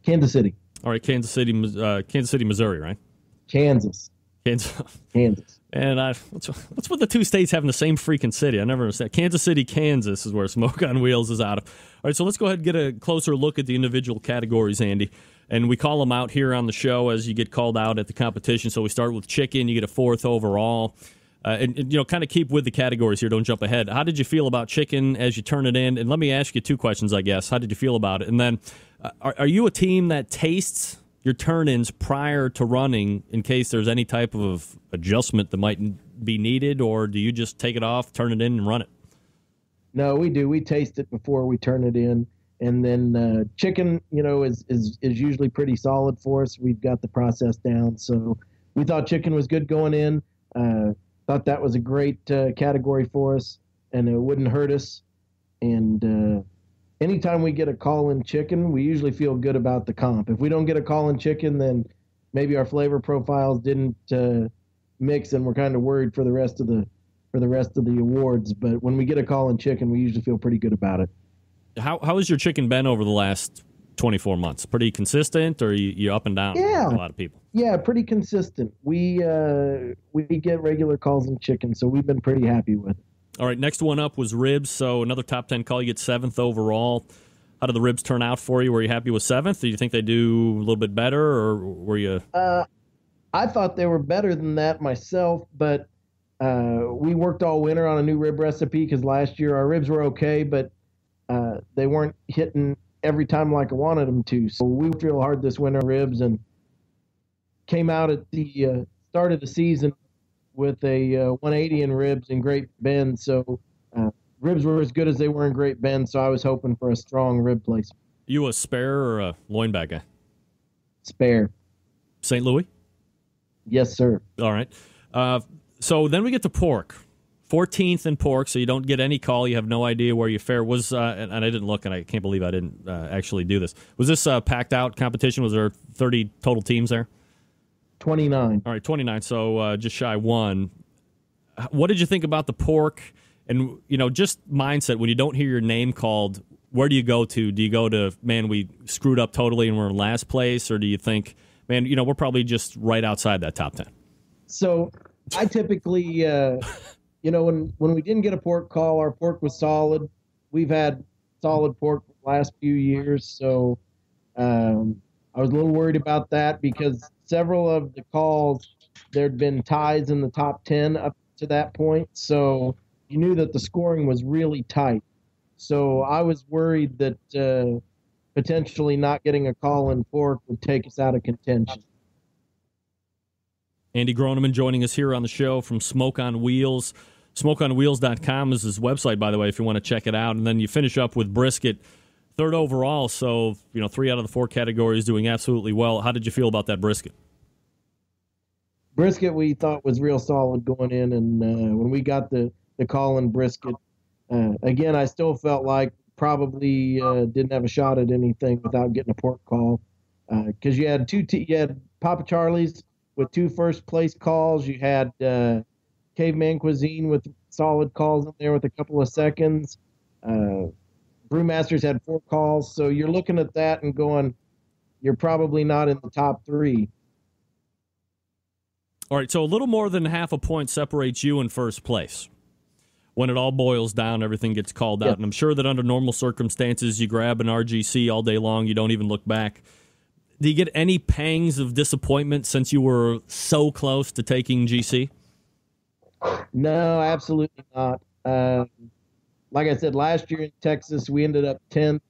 Kansas City. All right, Kansas City, Missouri, right? Kansas. And what's with the two states having the same freaking city? I never understand. Kansas City, Kansas is where Smoke on Wheels is out of. All right, so let's go ahead and get a closer look at the individual categories, Andy. And we call them out here on the show as you get called out at the competition. So we start with chicken. You get a 4th overall. And kind of keep with the categories here. Don't jump ahead. How did you feel about chicken as you turn it in? And let me ask you 2 questions, I guess. How did you feel about it? And then are you a team that tastes your turn-ins prior to running in case there's any type of adjustment that might be needed? Or do you just take it off, turn it in, and run it? No, we do. We taste it before we turn it in. And then chicken, is usually pretty solid for us. We've got the process down. So we thought chicken was good going in. Thought that was a great category for us, and it wouldn't hurt us. And anytime we get a call in chicken, we usually feel good about the comp. If we don't get a call in chicken, then maybe our flavor profiles didn't mix, and we're kind of worried for the rest of the awards. But when we get a call in chicken, we usually feel pretty good about it. How has your chicken been over the last 24 months? Pretty consistent, or you up and down? Yeah, with a lot of people. Yeah, pretty consistent. We get regular calls in chicken, so we've been pretty happy with it. All right, next one up was ribs. So another top 10 call. You get 7th overall. How did the ribs turn out for you? Were you happy with 7th? Do you think they do a little bit better, or were you? I thought they were better than that myself, but we worked all winter on a new rib recipe because last year our ribs were okay, but they weren't hitting every time like I wanted them to. So we worked real hard this winter on ribs and came out at the start of the season with a 180 in ribs in Great Bend. So ribs were as good as they were in Great Bend, so I was hoping for a strong rib placement. You a spare or a loin bag guy? Spare. St. Louis? Yes, sir. All right. So then we get to pork. 14th in pork, so you don't get any call. You have no idea where you fare. And I didn't look, and I can't believe I didn't actually do this. Was this a packed-out competition? Was there 30 total teams there? 29. All right, 29, so just shy 1. What did you think about the pork? And, just mindset, when you don't hear your name called, where do you go to? Do you go to, man, we screwed up totally and we're in last place? Or do you think, man, we're probably just right outside that top 10? So I typically... when we didn't get a pork call, our pork was solid. We've had solid pork for the last few years, so I was a little worried about that because several of the calls, there'd been ties in the top 10 up to that point, so you knew that the scoring was really tight. So I was worried that potentially not getting a call in pork would take us out of contention. Andy Groneman joining us here on the show from Smoke on Wheels. SmokeOnWheels.com is his website, by the way, if you want to check it out. And then you finish up with brisket, third overall. So, 3 out of the 4 categories doing absolutely well. How did you feel about that brisket? Brisket we thought was real solid going in, and when we got the call in brisket, again, I still felt like probably didn't have a shot at anything without getting a pork call, because you had you had Papa Charlie's with 2 first place calls. You had Caveman Cuisine with solid calls in there with a couple of seconds. Brewmasters had 4 calls, so you're looking at that and going, you're probably not in the top 3. All right, so a little more than half a point separates you in first place. When it all boils down, everything gets called out. And I'm sure that under normal circumstances, you grab an RGC all day long, you don't even look back. Do you get any pangs of disappointment since you were so close to taking GC? No, absolutely not. Like I said, last year in Texas, we ended up 10th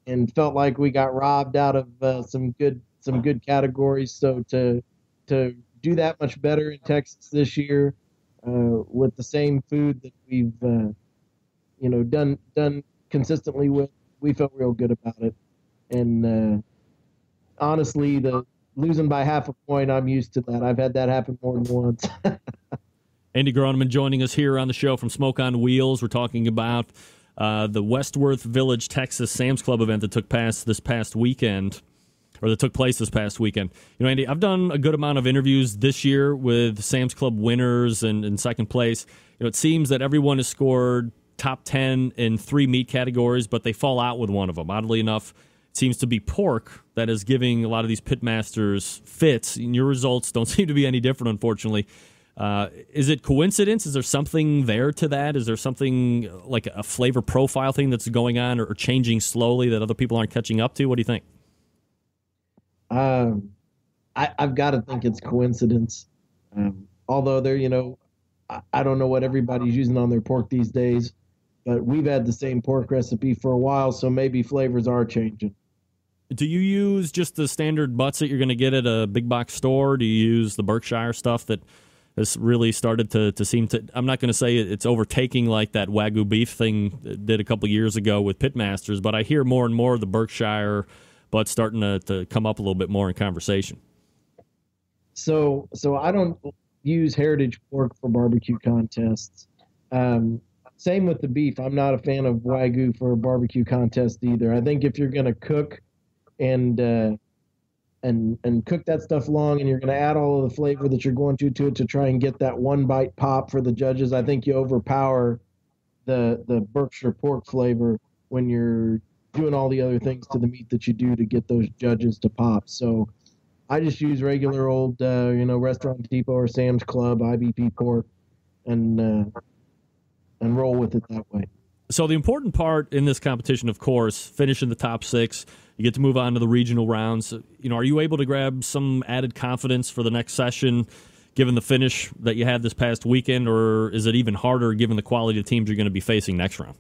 and felt like we got robbed out of some good categories. So to do that much better in Texas this year with the same food that we've done consistently with, we felt real good about it. And honestly, the losing by half a point, I'm used to that. I've had that happen more than once. Andy Groneman joining us here on the show from Smoke on Wheels. We're talking about the Westworth Village, Texas Sam's Club event that took place this past weekend. Andy, I've done a good amount of interviews this year with Sam's Club winners and second place. It seems that everyone has scored top 10 in 3 meat categories, but they fall out with one of them. Oddly enough, it seems to be pork that is giving a lot of these pitmasters fits, and your results don't seem to be any different, unfortunately. Is it coincidence? Is there something there to that? Is there something like a flavor profile thing that's going on or changing slowly that other people aren't catching up to? What do you think? I've got to think it's coincidence. Although I don't know what everybody's using on their pork these days, but we've had the same pork recipe for a while, so maybe flavors are changing. Do you use just the standard butts that you're going to get at a big box store? Do you use the Berkshire stuff that has really started to seem to, I'm not going to say it's overtaking like that Wagyu beef thing did a couple years ago with Pitmasters, but I hear more and more of the Berkshire butts starting to come up a little bit more in conversation. So I don't use heritage pork for barbecue contests. Same with the beef. I'm not a fan of Wagyu for a barbecue contest either. I think if you're going to cook and cook that stuff long, and you're going to add all of the flavor that you're going to it to try and get that one bite pop for the judges, I think you overpower the Berkshire pork flavor when you're doing all the other things to the meat that you do to get those judges to pop. So I just use regular old, Restaurant Depot or Sam's Club IBP pork and roll with it that way. So the important part in this competition, of course, finishing the top 6, you get to move on to the regional rounds. Are you able to grab some added confidence for the next session, given the finish that you had this past weekend, or is it even harder given the quality of teams you're going to be facing next round?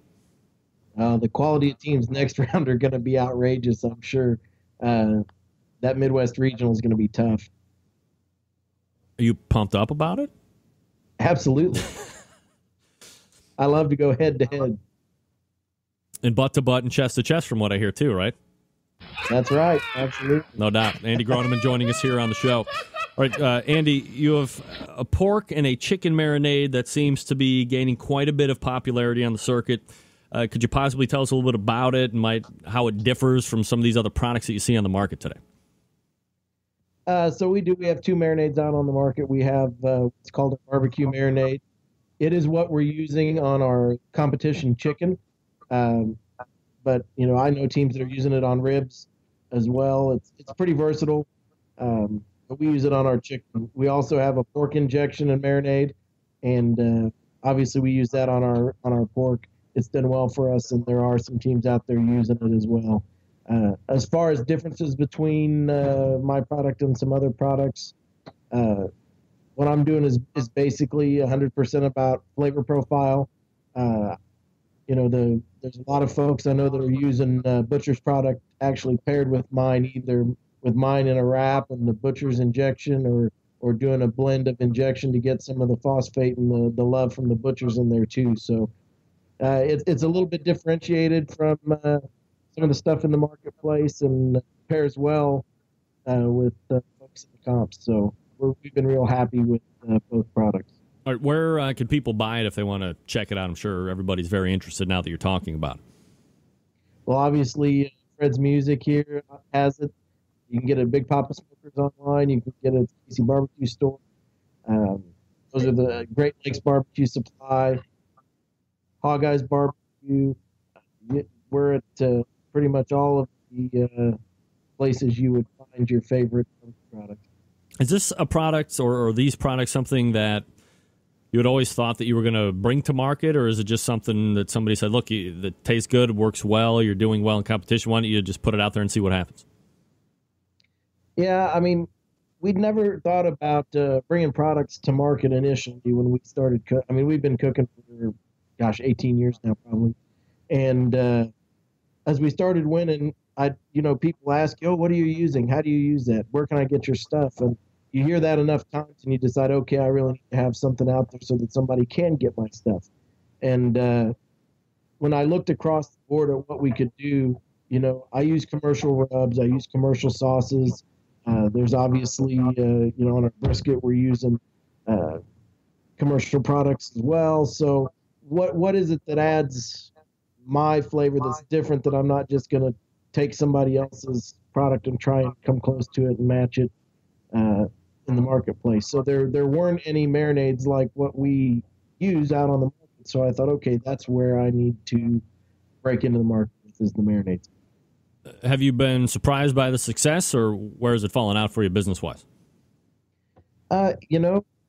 The quality of teams next round are going to be outrageous, I'm sure. That Midwest regional is going to be tough. Are you pumped up about it? Absolutely. I love to go head to head. And butt to butt and chest to chest, from what I hear, too, right? That's right. Absolutely. No doubt. Andy Groneman joining us here on the show. All right, Andy, you have a pork and a chicken marinade that seems to be gaining quite a bit of popularity on the circuit. Could you possibly tell us a little bit about it and how it differs from some of these other products that you see on the market today? So we have 2 marinades out on the market. We have what's called a barbecue marinade. It is what we're using on our competition chicken. But I know teams that are using it on ribs as well. It's pretty versatile. But we use it on our chicken. We also have a pork injection and marinade, and obviously we use that on our pork. It's done well for us, and there are some teams out there using it as well. As far as differences between my product and some other products, what I'm doing is basically 100% about flavor profile. There's a lot of folks I know that are using Butcher's product actually paired with mine, either with mine in a wrap and the Butcher's injection, or doing a blend of injection to get some of the phosphate and the love from the butchers in there too. So it's a little bit differentiated from some of the stuff in the marketplace, and pairs well with folks in the comps. So we've been real happy with both products. All right, where can people buy it if they want to check it out? I'm sure everybody's very interested now that you're talking about it. Well, obviously, Fred's Music here has it. You can get it at Big Papa Smokers online. You can get it at the Casey Barbecue store. Those are the Great Lakes Barbecue Supply, Hog Eyes Barbecue. We're at pretty much all of the places you would find your favorite product. Is this a product or these products something that you had always thought that you were going to bring to market, or is it just something that somebody said, look, that tastes good, works well, you're doing well in competition, why don't you just put it out there and see what happens? Yeah, I mean, we'd never thought about bringing products to market initially when we started. We've been cooking for, 18 years now probably. And as we started winning, people ask, what are you using? How do you use that? Where can I get your stuff? And you hear that enough times and you decide, okay, I really need to have something out there so that somebody can get my stuff. And when I looked across the board at what we could do, I use commercial rubs, I use commercial sauces. There's obviously, on our brisket, we're using commercial products as well. So what is it that adds my flavor that's different, that I'm not just going to take somebody else's product and try and come close to it and match it in the marketplace? So there weren't any marinades like what we use out on the market. So I thought, okay, that's where I need to break into the market, is the marinades. Have you been surprised by the success, or where has it fallen out for you business-wise? I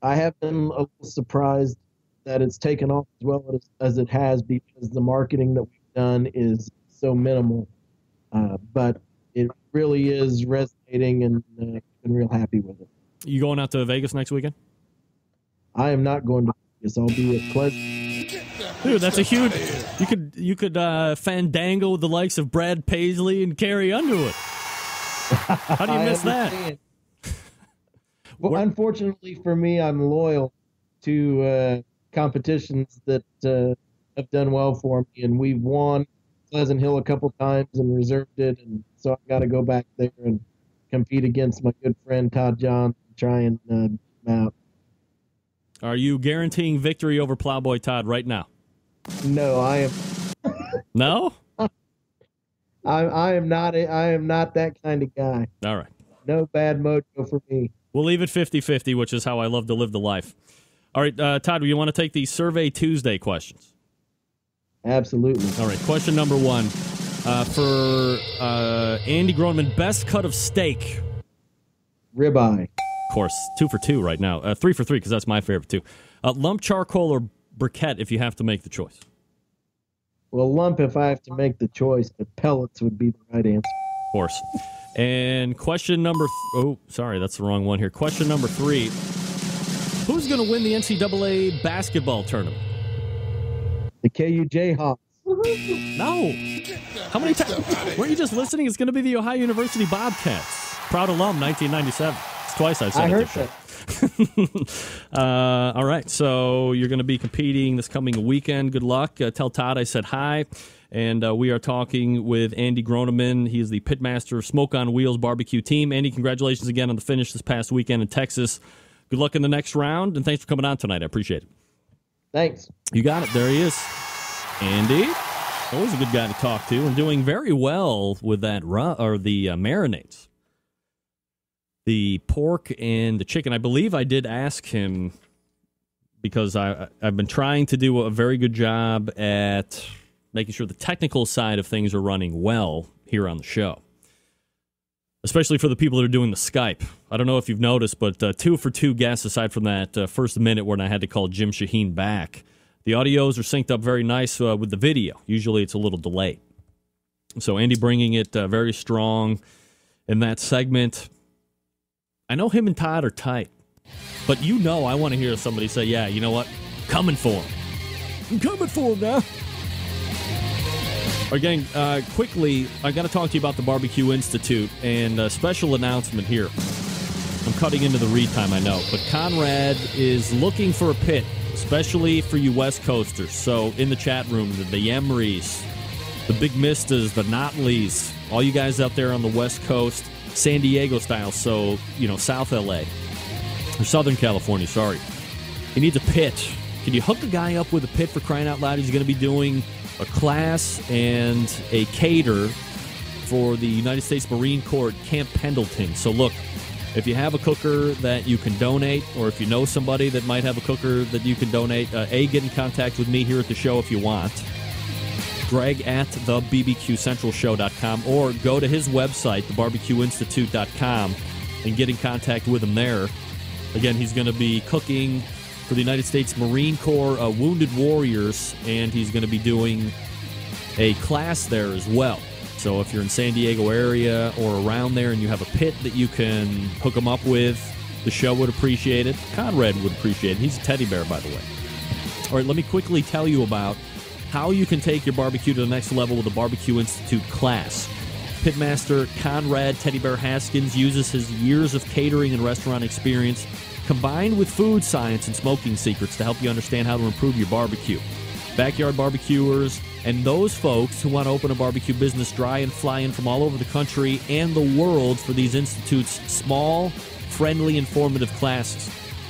have been a little surprised that it's taken off as well as it has, because the marketing that we've done is so minimal. But it really is resonating, and I've been real happy with it. You going out to Vegas next weekend? I am not going to Vegas. I'll be at Pleasant. Dude, that's a huge. You could fandangle with the likes of Brad Paisley and Carrie Underwood. How do you miss that? Well, unfortunately for me, I'm loyal to competitions that have done well for me, and we've won Pleasant Hill a couple times and reserved it, and so I've got to go back there and compete against my good friend Todd John and try and beat him out. Are you guaranteeing victory over Plowboy Todd right now? No, I am. No? I am not. I am not that kind of guy. All right. No bad mojo for me. We'll leave it 50-50, which is how I love to live the life. All right, Todd, do you want to take the Survey Tuesday questions? Absolutely. All right, question number one. For Andy Groneman, best cut of steak? Ribeye. Of course, 2 for 2 right now. 3 for 3, because that's my favorite, too. Lump charcoal or briquette, if you have to make the choice? Well, lump if I have to make the choice, but pellets would be the right answer. Of course. And question number... sorry, that's the wrong one here. Question number 3. Who's going to win the NCAA basketball tournament? The KU Jayhawks. No. How many times? Weren't you just listening? It's going to be the Ohio University Bobcats. Proud alum, 1997. It's twice I've said I it. heard that. All right, so you're going to be competing this coming weekend. Good luck. Tell Todd I said hi. And we are talking with Andy Groneman. He is the pitmaster of Smoke on Wheels barbecue team. Andy, congratulations again on the finish this past weekend in Texas. Good luck in the next round, and thanks for coming on tonight. I appreciate it. Thanks. You got it. There he is. Andy, always a good guy to talk to, and doing very well with that the marinades. The pork and the chicken. I believe I did ask him, because I've been trying to do a very good job at making sure the technical side of things are running well here on the show, especially for the people that are doing the Skype. I don't know if you've noticed, but 2 for 2 guests, aside from that first minute when I had to call Jim Shahin back. The audios are synced up very nice with the video. Usually it's a little delayed. So Andy bringing it very strong in that segment. I know him and Todd are tight, but I want to hear somebody say, yeah, you know what? Coming for him. I'm coming for him now. Again, quickly, I got to talk to you about the Barbecue Institute and a special announcement here. I'm cutting into the read time, I know. But Conrad is looking for a pit, especially for you West Coasters. So in the chat room, the Emerys, the Big Mistas, the Notleys, all you guys out there on the West Coast, San Diego style, so, South LA, or Southern California, sorry. He needs a pit. Can you hook a guy up with a pit, for crying out loud? He's going to be doing a class and a cater for the United States Marine Corps at Camp Pendleton. So look, if you have a cooker that you can donate, or if you know somebody that might have a cooker that you can donate, get in contact with me here at the show if you want. Greg at thebbqcentralshow.com, or go to his website, thebarbecueinstitute.com, and get in contact with him there. Again, he's going to be cooking for the United States Marine Corps Wounded Warriors, and he's going to be doing a class there as well. So if you're in San Diego area or around there and you have a pit that you can hook him up with, the show would appreciate it. Conrad would appreciate it. He's a teddy bear, by the way. All right, let me quickly tell you about how you can take your barbecue to the next level with the Barbecue Institute class. Pitmaster Conrad Teddy Bear Haskins uses his years of catering and restaurant experience combined with food science and smoking secrets to help you understand how to improve your barbecue. Backyard barbecuers and those folks who want to open a barbecue business dry and fly in from all over the country and the world for these institutes' small, friendly, informative classes.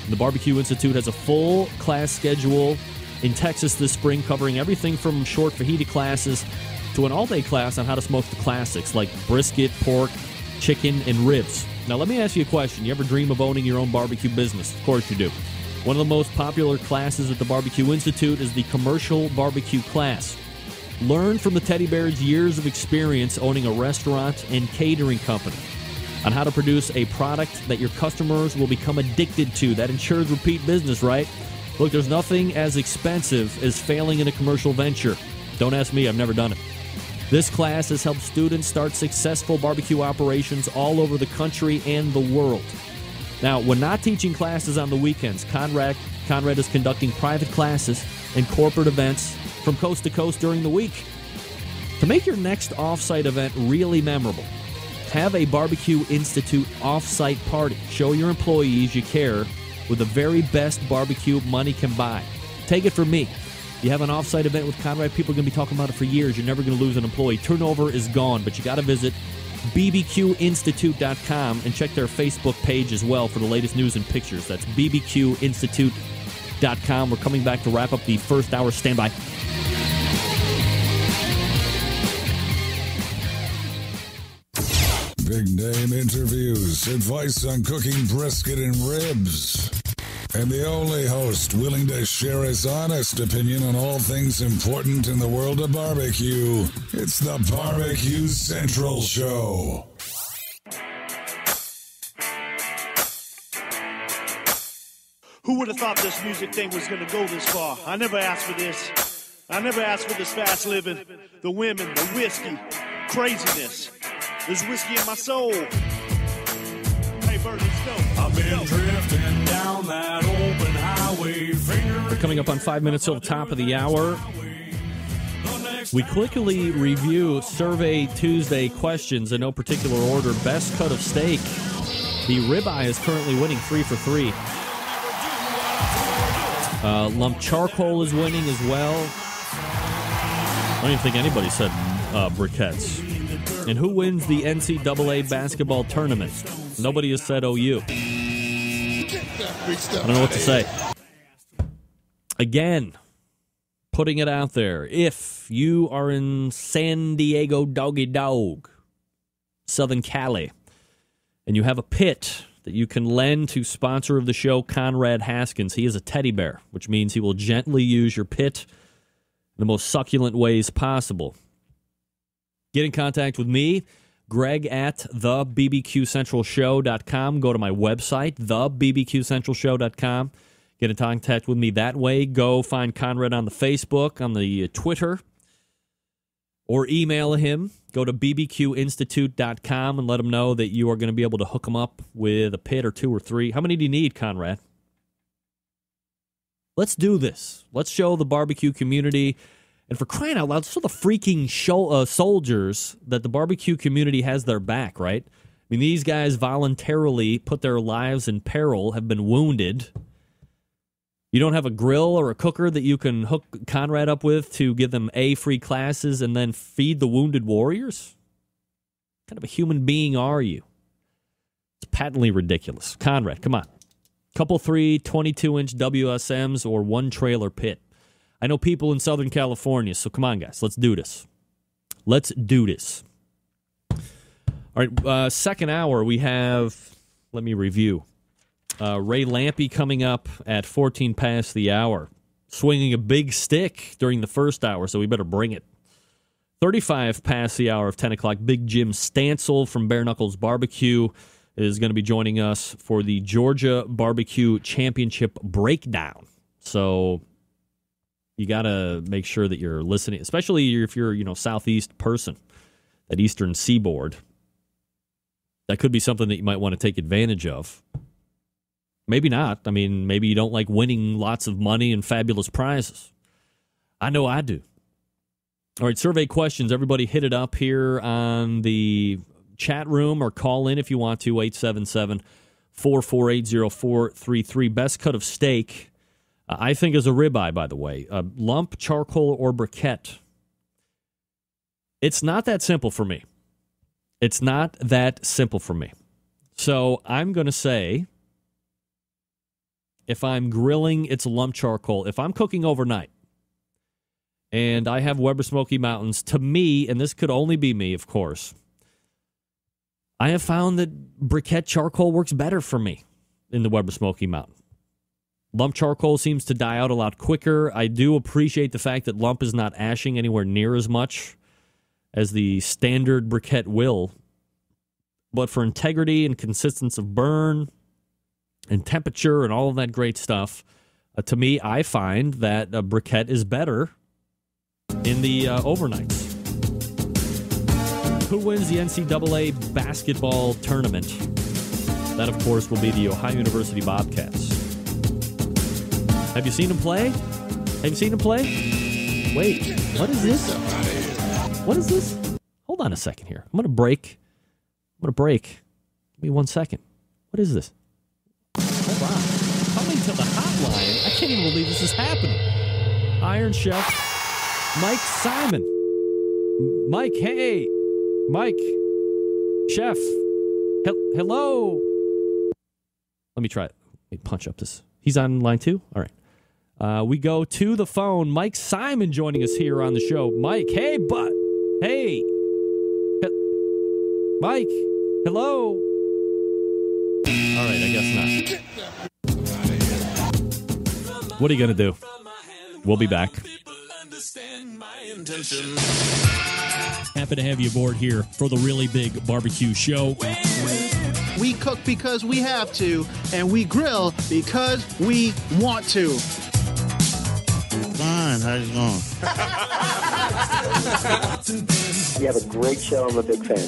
The Barbecue Institute has a full class schedule in Texas this spring, covering everything from short fajita classes to an all-day class on how to smoke the classics like brisket, pork, chicken, and ribs. Now, let me ask you a question. You ever dream of owning your own barbecue business? Of course you do. One of the most popular classes at the Barbecue Institute is the Commercial Barbecue class. Learn from the Teddy Bear's years of experience owning a restaurant and catering company on how to produce a product that your customers will become addicted to. That ensures repeat business, right? Look, there's nothing as expensive as failing in a commercial venture. Don't ask me, I've never done it. This class has helped students start successful barbecue operations all over the country and the world. Now, when not teaching classes on the weekends, Conrad is conducting private classes and corporate events from coast to coast during the week. To make your next off-site event really memorable, have a Barbecue Institute off-site party. Show your employees you care with the very best barbecue money can buy. Take it from me. You have an off-site event with Conrad, people are going to be talking about it for years. You're never going to lose an employee. Turnover is gone, but you got to visit bbqinstitute.com and check their Facebook page as well for the latest news and pictures. That's bbqinstitute.com. We're coming back to wrap up the first hour. Stand by. Big name interviews, advice on cooking brisket and ribs, and the only host willing to share his honest opinion on all things important in the world of barbecue. It's the Barbecue Central Show. Who would have thought this music thing was going to go this far? I never asked for this. I never asked for this fast living, the women, the whiskey, craziness. There's whiskey in my soul. Hey, Bert, let's go. I've been drifting down that open highway. We're coming up on 5 minutes till the top of the hour. We quickly review Survey Tuesday questions in no particular order. Best cut of steak. The ribeye is currently winning 3 for 3. Lump charcoal is winning as well. I don't even think anybody said briquettes. And who wins the NCAA basketball tournament? Nobody has said OU. I don't know what to say. Again, putting it out there. If you are in San Diego Doggy Dog, Southern Cali, and you have a pit that you can lend to sponsor of the show, Conrad Haskins, he is a teddy bear, which means he will gently use your pit in the most succulent ways possible. Get in contact with me, Greg at thebbqcentralshow.com. Go to my website, thebbqcentralshow.com. Get in contact with me that way. Go find Conrad on the Facebook, on the Twitter, or email him. Go to bbqinstitute.com and let him know that you are going to be able to hook him up with a pit or 2 or 3. How many do you need, Conrad? Let's do this. Let's show the barbecue community, and for crying out loud, show the freaking soldiers that the barbecue community has their back, right? mean, these guys voluntarily put their lives in peril, have been wounded. You don't have a grill or a cooker that you can hook Conrad up with to give them free classes and then feed the wounded warriors? What kind of a human being are you? It's patently ridiculous. Conrad, come on. Couple 3 22-inch WSMs or one trailer pit. I know people in Southern California, so come on, guys. Let's do this. Let's do this. All right, second hour, we have, let me review. Ray Lampe coming up at 14 past the hour, swinging a big stick during the first hour, so we better bring it. 35 past the hour of 10 o'clock, Big Jim Stansel from Bare Knuckles Barbecue is going to be joining us for the Georgia Barbecue Championship Breakdown. So you got to make sure that you're listening, especially if you're, Southeast person, that Eastern Seaboard. That could be something that you might want to take advantage of. Maybe not. I mean, maybe you don't like winning lots of money and fabulous prizes. I know I do. All right, survey questions. Everybody hit it up here on the chat room or call in if you want to, 877-448-0433. Best cut of steak, I think, is a ribeye, by the way. Lump, charcoal, or briquette. It's not that simple for me. It's not that simple for me. So I'm going to say, if I'm grilling, it's lump charcoal. If I'm cooking overnight and I have Weber Smoky Mountains, to me, and this could only be me, of course, I have found that briquette charcoal works better for me in the Weber Smoky Mountain. Lump charcoal seems to die out a lot quicker. I do appreciate the fact that lump is not ashing anywhere near as much as the standard briquette will. But for integrity and consistency of burn and temperature and all of that great stuff, to me, I find that a briquette is better in the overnights. Who wins the NCAA basketball tournament? That, of course, will be the Ohio University Bobcats. Have you seen them play? Wait, what is this? What is this? Hold on a second here. I'm going to break. Give me 1 second. What is this? Hold on. Coming to the hotline. I can't even believe this is happening. Iron Chef Mike Simon. Mike, hey. Mike. Chef. Hello. Let me try it. Let me punch up this. He's on line 2? All right. We go to the phone. Mike Simon joining us here on the show. Mike, hey, bud. Hey. Mike, hello. All right, I guess not. What are you going to do? We'll be back. Happy to have you aboard here for the Really Big Barbecue Show. We cook because we have to, and we grill because we want to. Fine, how's it going? You have a great show. I'm a big fan.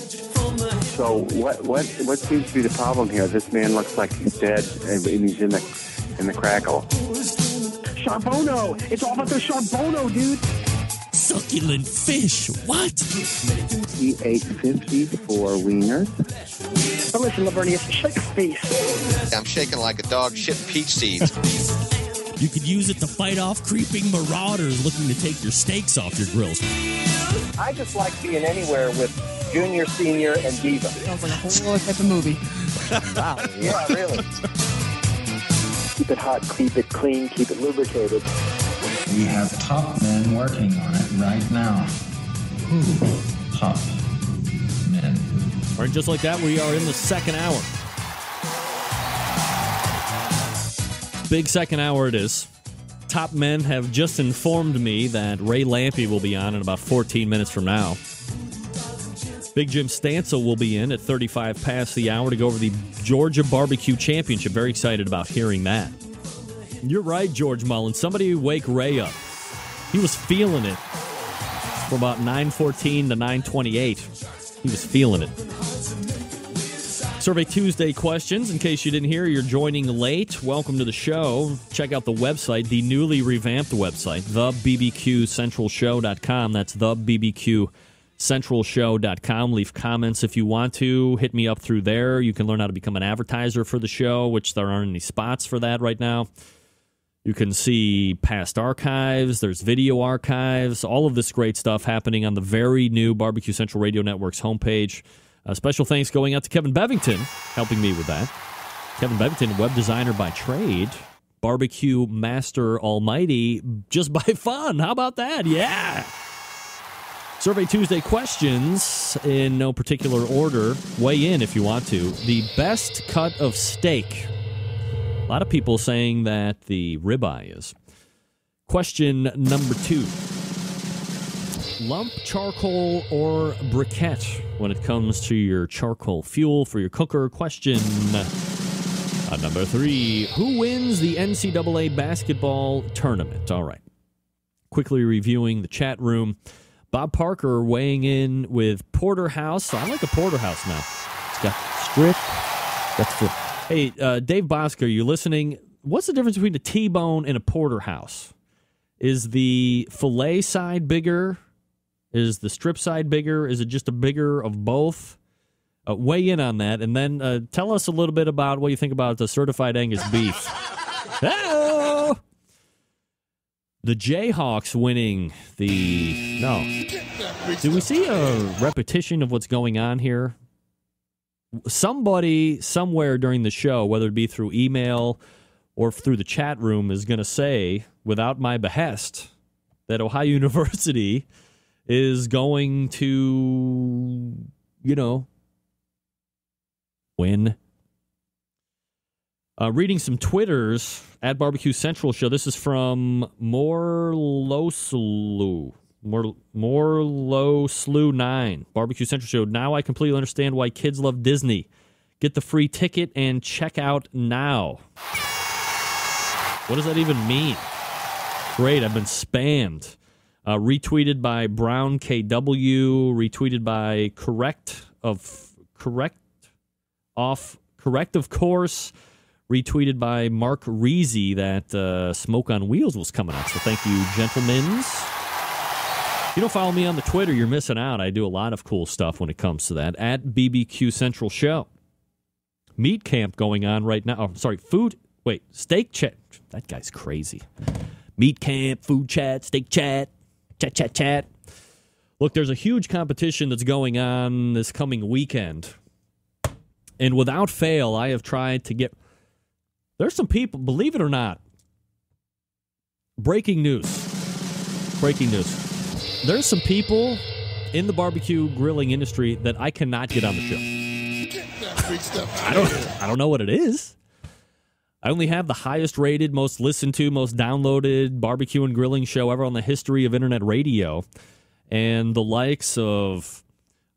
So what seems to be the problem here? This man looks like he's dead, and he's in the crackle. Charbono! It's all about the charbono, dude! Succulent fish. What? He ate 54 wieners. Oh, listen, Lavernius, shake a face. I'm shaking like a dog shit peach seeds. You could use it to fight off creeping marauders looking to take your steaks off your grills. I just like being anywhere with Junior, Senior, and Diva. Sounds like a whole other type of movie. Wow. Yeah, really. Keep it hot, keep it clean, keep it lubricated. We have top men working on it right now. Who? Top men. All right, just like that, we are in the second hour. Big second hour it is. Top men have just informed me that Ray Lampe will be on in about 14 minutes from now. Big Jim Stansel will be in at 35 past the hour to go over the Georgia Barbecue Championship. Very excited about hearing that. You're right, George Mullen. Somebody wake Ray up. He was feeling it from about 9:14 to 9:28. He was feeling it. Survey Tuesday questions. In case you didn't hear, you're joining late. Welcome to the show. Check out the website, the newly revamped website, thebbqcentralshow.com. That's thebbqcentralshow.com. BarbecUCentralShow.com. Leave comments if you want to. Hit me up through there. You can learn how to become an advertiser for the show, which there aren't any spots for that right now. You can see past archives. There's video archives. All of this great stuff happening on the very new Barbecue Central Radio Network's homepage. Special thanks going out to Kevin Bevington, helping me with that. Kevin Bevington, web designer by trade. Barbecue Master Almighty, just by fun. How about that? Yeah. Survey Tuesday questions in no particular order. Weigh in if you want to. The best cut of steak. A lot of people saying that the ribeye is. Question number 2. Lump, charcoal, or briquette when it comes to your charcoal fuel for your cooker. Question number 3. Who wins the NCAA basketball tournament? All right. Quickly reviewing the chat room. Bob Parker weighing in with porterhouse. I like a porterhouse now. It's got strip. That's for. Hey, Dave Bosco, are you listening? What's the difference between a T-bone and a porterhouse? Is the filet side bigger? Is the strip side bigger? Is it just a bigger of both? Weigh in on that, and then tell us a little bit about what you think about the certified Angus beef. Hello! The Jayhawks winning the... No. Do we see a repetition of what's going on here? Somebody, somewhere during the show, whether it be through email or through the chat room, is going to say, without my behest, that Ohio University is going to, win. Reading some Twitters at Barbecue Central Show. This is from Morloslu 9. Barbecue Central Show. Now I completely understand why kids love Disney. Get the free ticket and check out now. What does that even mean? Great, I've been spammed. Retweeted by Brown KW. Retweeted by Correct of course. Retweeted by Mark Reezy that Smoke on Wheels was coming up. So thank you, gentlemen. If you don't follow me on the Twitter, you're missing out. I do a lot of cool stuff when it comes to that. At BBQ Central Show. Meat camp going on right now. Oh, sorry, steak chat. That guy's crazy. Meat camp, food chat, steak chat, chat. Look, there's a huge competition that's going on this coming weekend. And without fail, I have tried to get... There's some people, believe it or not, breaking news. There's some people in the barbecue grilling industry that I cannot get on the show. I don't know what it is. I only have the highest rated, most listened to, most downloaded barbecue and grilling show ever on the history of internet radio. And the likes of...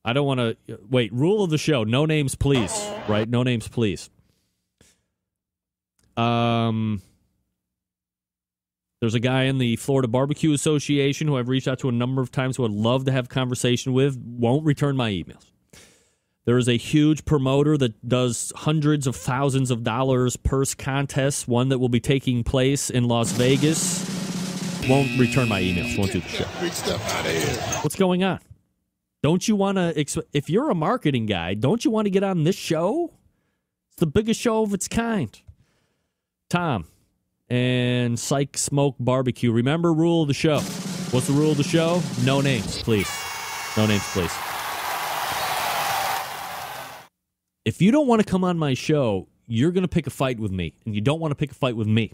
I don't want to... Wait, rule of the show. No names, please. Right? No names, please. There's a guy in the Florida Barbecue Association who I've reached out to a number of times who I'd love to have conversation with. Won't return my emails. There is a huge promoter that does hundreds of thousands of dollars purse contests, one that will be taking place in Las Vegas. Won't return my emails. Won't do the show. What's going on? Don't you want to, if you're a marketing guy, don't you want to get on this show? It's the biggest show of its kind. Tom and Psych Smoke Barbecue. Remember, rule of the show. What's the rule of the show? No names, please. No names, please. If you don't want to come on my show, you're going to pick a fight with me, and you don't want to pick a fight with me.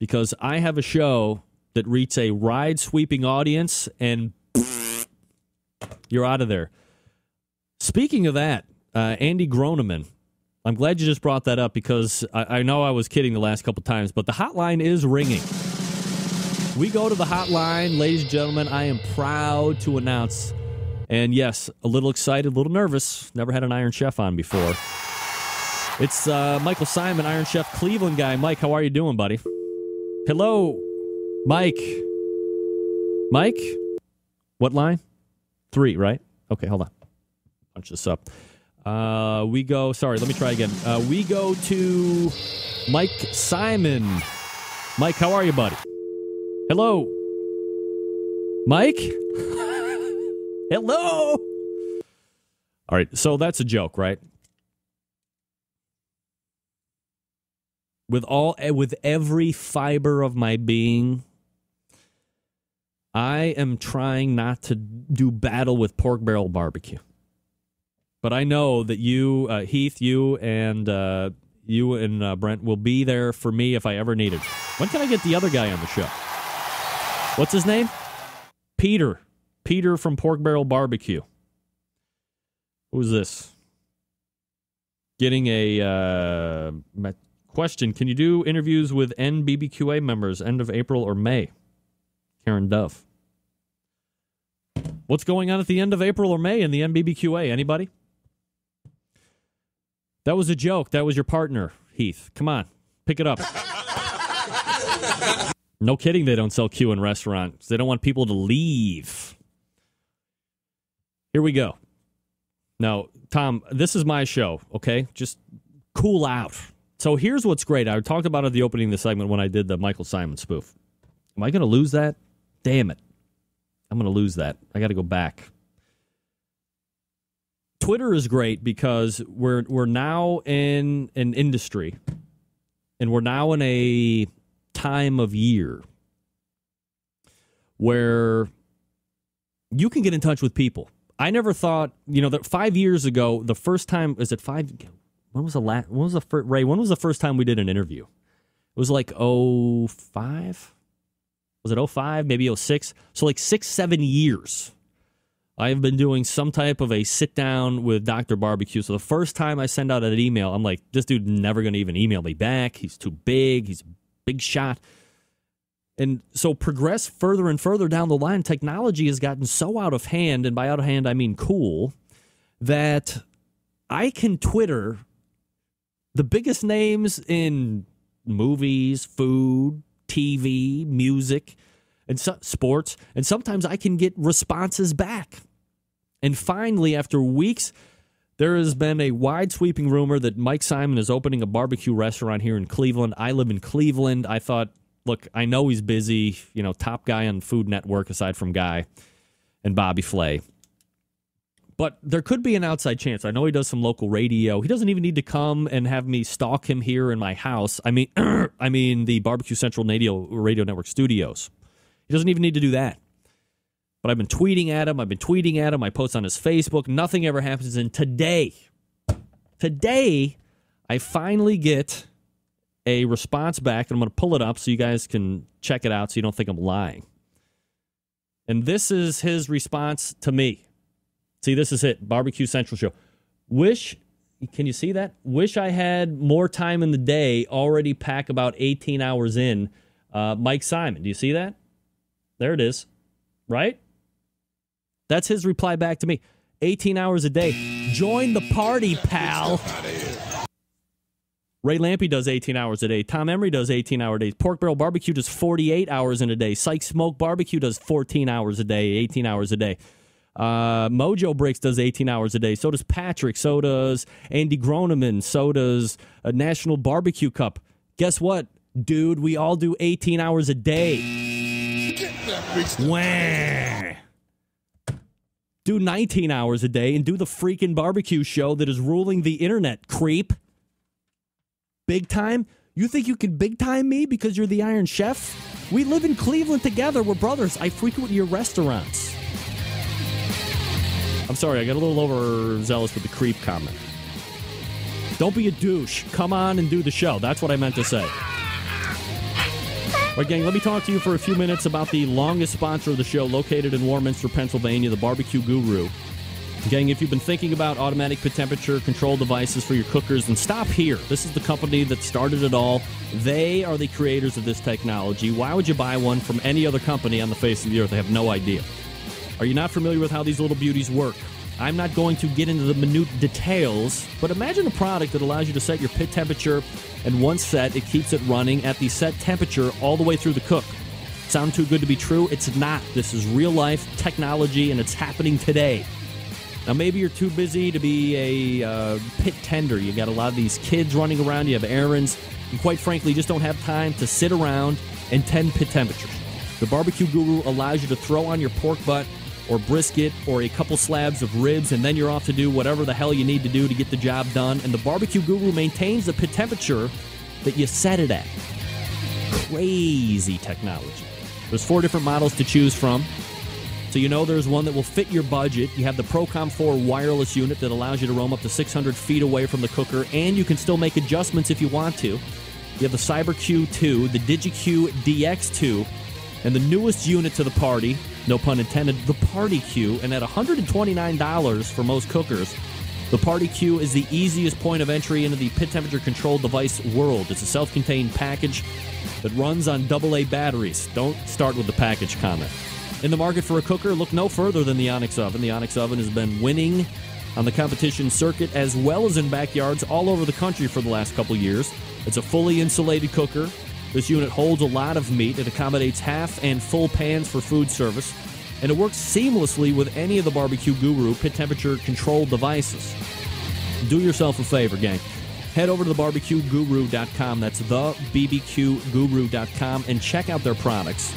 Because I have a show that reaches a ride-sweeping audience, and you're out of there. Speaking of that, Andy Groneman, I'm glad you just brought that up because I know I was kidding the last couple times, but the hotline is ringing. We go to the hotline, ladies and gentlemen. I am proud to announce, and yes, a little excited, a little nervous. Never had an Iron Chef on before. It's Michael Simon, Iron Chef Cleveland guy. Mike, how are you doing, buddy? Hello, Mike. Mike? What line? 3, right? Okay, hold on. Punch this up. We go to Mike Simon. Mike, how are you, buddy? Hello. Mike? Hello. All right, so that's a joke, right? With every fiber of my being, I am trying not to do battle with pork barrel barbecue. But I know that you, Heath, you and Brent will be there for me if I ever need it. When can I get the other guy on the show? What's his name? Peter. Peter from Pork Barrel Barbecue. Who's this? Getting a question. Can you do interviews with NBBQA members end of April or May? Karen Dove. What's going on at the end of April or May in the NBBQA? Anybody? That was a joke. That was your partner, Heath. Come on. Pick it up. No kidding they don't sell Q in restaurants. They don't want people to leave. Here we go. Now, Tom, this is my show, okay? Just cool out. So here's what's great. I talked about it at the opening of the segment when I did the Michael Simon spoof. Am I going to lose that? Damn it. I'm going to lose that. I got to go back. Twitter is great because we're now in an industry, and we're now in a time of year where you can get in touch with people. I never thought, that 5 years ago, the first time, is it 5? When was the first time we did an interview? It was like 05? Was it 05? Maybe 06? So like 6-7 years. I have been doing some type of a sit down with Dr. Barbecue. So the first time I send out an email, I'm like, this dude's never going to even email me back. He's too big. He's a big shot. And so progress further and further down the line, technology has gotten so out of hand, and by out of hand I mean cool, that I can Twitter the biggest names in movies, food, TV, music, and sports, and sometimes I can get responses back. And finally, after weeks, there has been a wide-sweeping rumor that Mike Simon is opening a barbecue restaurant here in Cleveland. I live in Cleveland. I thought, look, I know he's busy, top guy on Food Network aside from Guy and Bobby Flay. But there could be an outside chance. I know he does some local radio. He doesn't even need to come and have me stalk him here in my house. I mean, the Barbecue Central Radio Network studios. He doesn't even need to do that. But I've been tweeting at him. I post on his Facebook. Nothing ever happens. And today, I finally get a response back, and I'm going to pull it up so you guys can check it out so you don't think I'm lying. And this is his response to me. See, this is it. Barbecue Central Show. Can you see that? Wish I had more time in the day, already pack about 18 hours in. Mike Simon. Do you see that? There it is. Right? That's his reply back to me. 18 hours a day. Join the party, pal. Ray Lampe does 18 hours a day. Tom Emery does 18-hour days. Pork Barrel Barbecue does 48 hours in a day. Syke Smoke Barbecue does 14 hours a day, 18 hours a day. Mojo Bricks does 18 hours a day. So does Patrick. So does Andy Groneman. So does National Barbecue Cup. Guess what, dude? We all do 18 hours a day. Wah. Do 19 hours a day and do the freaking barbecue show that is ruling the internet, creep. Big time? You think you can big time me because you're the Iron Chef? We live in Cleveland together. We're brothers. I frequent your restaurants. I'm sorry, I got a little overzealous with the creep comment. Don't be a douche. Come on and do the show. That's what I meant to say. All right, gang, let me talk to you for a few minutes about the longest sponsor of the show, located in Warminster, Pennsylvania, the Barbecue Guru. Gang, if you've been thinking about automatic pit temperature control devices for your cookers, then stop here. This is the company that started it all. They are the creators of this technology. Why would you buy one from any other company on the face of the earth? I have no idea. Are you not familiar with how these little beauties work? I'm not going to get into the minute details, but imagine a product that allows you to set your pit temperature, and once set, it keeps it running at the set temperature all the way through the cook. Sound too good to be true? It's not. This is real-life technology, and it's happening today. Now, maybe you're too busy to be a pit tender. You got a lot of these kids running around. You have errands. And quite frankly, you just don't have time to sit around and tend pit temperatures. The Barbecue Guru allows you to throw on your pork butt or brisket or a couple slabs of ribs, and then you're off to do whatever the hell you need to do to get the job done. And the Barbecue Guru maintains the pit temperature that you set it at. Crazy technology. There's 4 different models to choose from. So you know there's one that will fit your budget. You have the Procom 4 wireless unit that allows you to roam up to 600 feet away from the cooker, and you can still make adjustments if you want to. You have the CyberQ 2, the DigiQ DX2, and the newest unit to the party, no pun intended, the Party Q. And at $129 for most cookers, the Party Q is the easiest point of entry into the pit temperature controlled device world. It's a self-contained package that runs on AA batteries. Don't start with the package comment. In the market for a cooker, look no further than the Onyx Oven. The Onyx Oven has been winning on the competition circuit as well as in backyards all over the country for the last couple years. It's a fully insulated cooker. This unit holds a lot of meat. It accommodates half and full pans for food service, and it works seamlessly with any of the Barbecue Guru pit temperature controlled devices. Do yourself a favor, gang. Head over to thebarbecueguru.com. That's thebbqguru.com, and check out their products.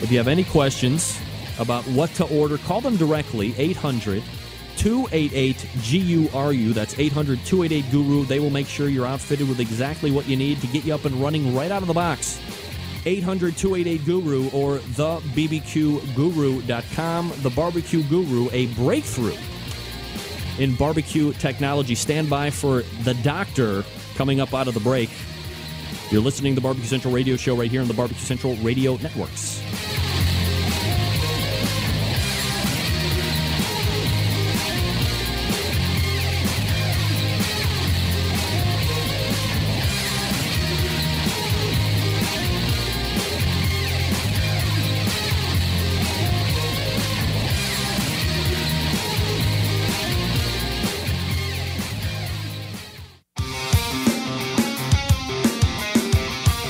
If you have any questions about what to order, call them directly, 800-288-GURU. That's 800-288-GURU. They will make sure you're outfitted with exactly what you need to get you up and running right out of the box. 800-288-GURU or thebbqguru.com. The Barbecue Guru, a breakthrough in barbecue technology. Stand by for The Doctor coming up out of the break. You're listening to the Barbecue Central Radio Show right here on the Barbecue Central Radio Networks.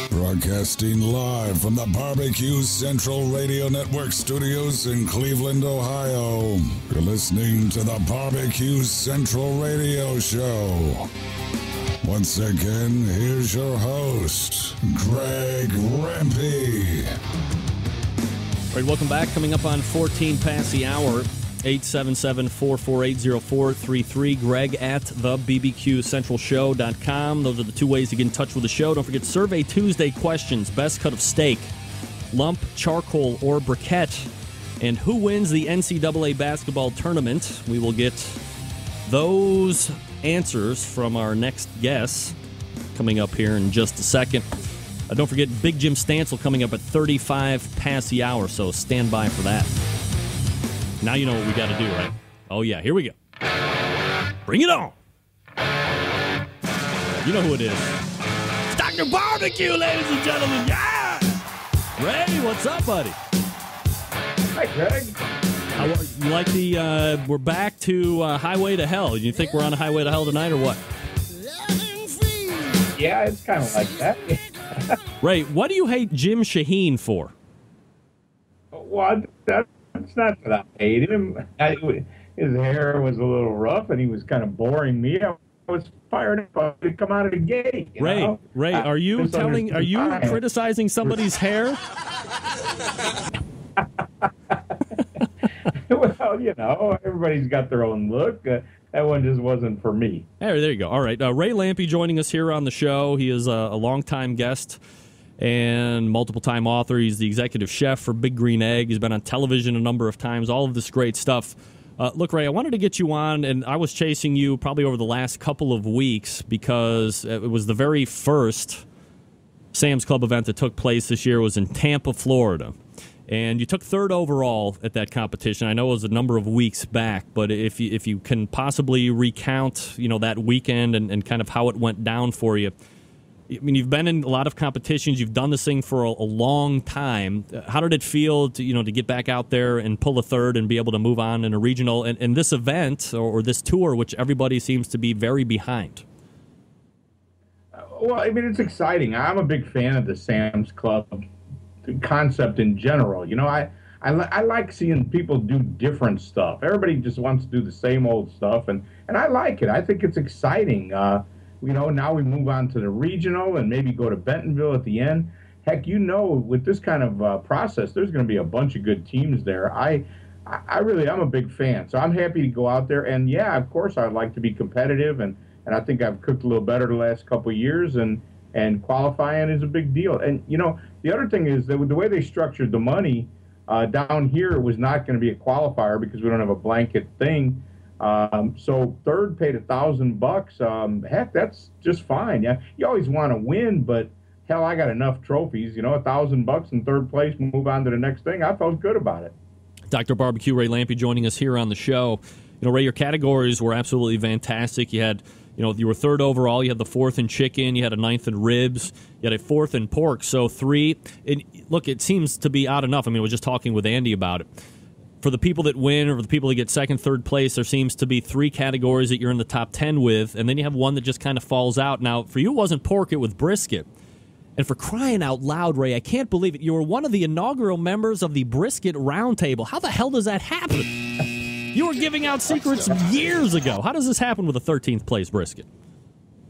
Broadcasting live from the Barbecue Central Radio Network studios in Cleveland, Ohio. You're listening to the Barbecue Central Radio Show. Once again, here's your host, Greg Rempe. All right, welcome back. Coming up on 14 past the hour, 877-448-0433. Greg at thebbqcentralshow.com. Those are the 2 ways to get in touch with the show. Don't forget Survey Tuesday questions. Best cut of steak, lump, charcoal, or briquette. And who wins the NCAA basketball tournament? We will get those answers from our next guest coming up here in just a second. Don't forget Big Jim Stansel coming up at 35 past the hour, so stand by for that. Now you know what we got to do, right? Oh, yeah, here we go. Bring it on. You know who it is. It's Dr. Barbecue, ladies and gentlemen. Yeah! Ray, what's up, buddy? Hi, Greg. You like the, we're back to Highway to Hell. You think we're on a Highway to Hell tonight or what? Yeah, it's kind of like that. Ray, what do you hate Jim Shahin for? Well, it's not that I hated him. His hair was a little rough, and he was kind of boring me. I was fired up to come out of the gate. Ray, are you criticizing somebody's hair? Well, everybody's got their own look. That one just wasn't for me. There you go. All right. Ray Lampe joining us here on the show. He is a longtime guest and multiple-time author. He's the executive chef for Big Green Egg. He's been on television a number of times, all of this great stuff. Look, Ray, I wanted to get you on, and I was chasing you probably over the last couple of weeks because it was the very first Sam's Club event that took place this year. It was in Tampa, Florida. And you took third overall at that competition. I know it was a number of weeks back, but if you can possibly recount, that weekend and kind of how it went down for you. I mean, you've been in a lot of competitions. You've done this thing for a long time. How did it feel to get back out there and pull a third and be able to move on in a regional and this event or this tour, which everybody seems to be very behind? Well, I mean, it's exciting. I'm a big fan of the Sam's Club concept in general. I like seeing people do different stuff. Everybody just wants to do the same old stuff, and I like it. I think it's exciting. Now we move on to the regional and maybe go to Bentonville at the end. Heck, with this kind of process, there's going to be a bunch of good teams there. I I'm a big fan. So I'm happy to go out there. And yeah, of course, I'd like to be competitive. And I think I've cooked a little better the last couple of years. And qualifying is a big deal. And, the other thing is that with the way they structured the money, down here it was not going to be a qualifier because we don't have a blanket thing. So third paid $1,000. Heck, that's just fine. Yeah, you always want to win, but hell, I got enough trophies. $1,000 in third place, move on to the next thing. I felt good about it. Dr. Barbecue Ray Lampe joining us here on the show. Ray, your categories were absolutely fantastic. You had, you were third overall. You had the fourth in chicken. You had a ninth in ribs. You had a fourth in pork. So three. And look, it seems to be odd enough. I was just talking with Andy about it. For the people that win or the people that get second, third place, there seems to be three categories that you're in the top 10 with, and then you have one that just kind of falls out. Now, for you, it wasn't pork, it was brisket. And for crying out loud, Ray, I can't believe it. You were one of the inaugural members of the Brisket Roundtable. How the hell does that happen? You were giving out secrets years ago. How does this happen with a 13th place brisket?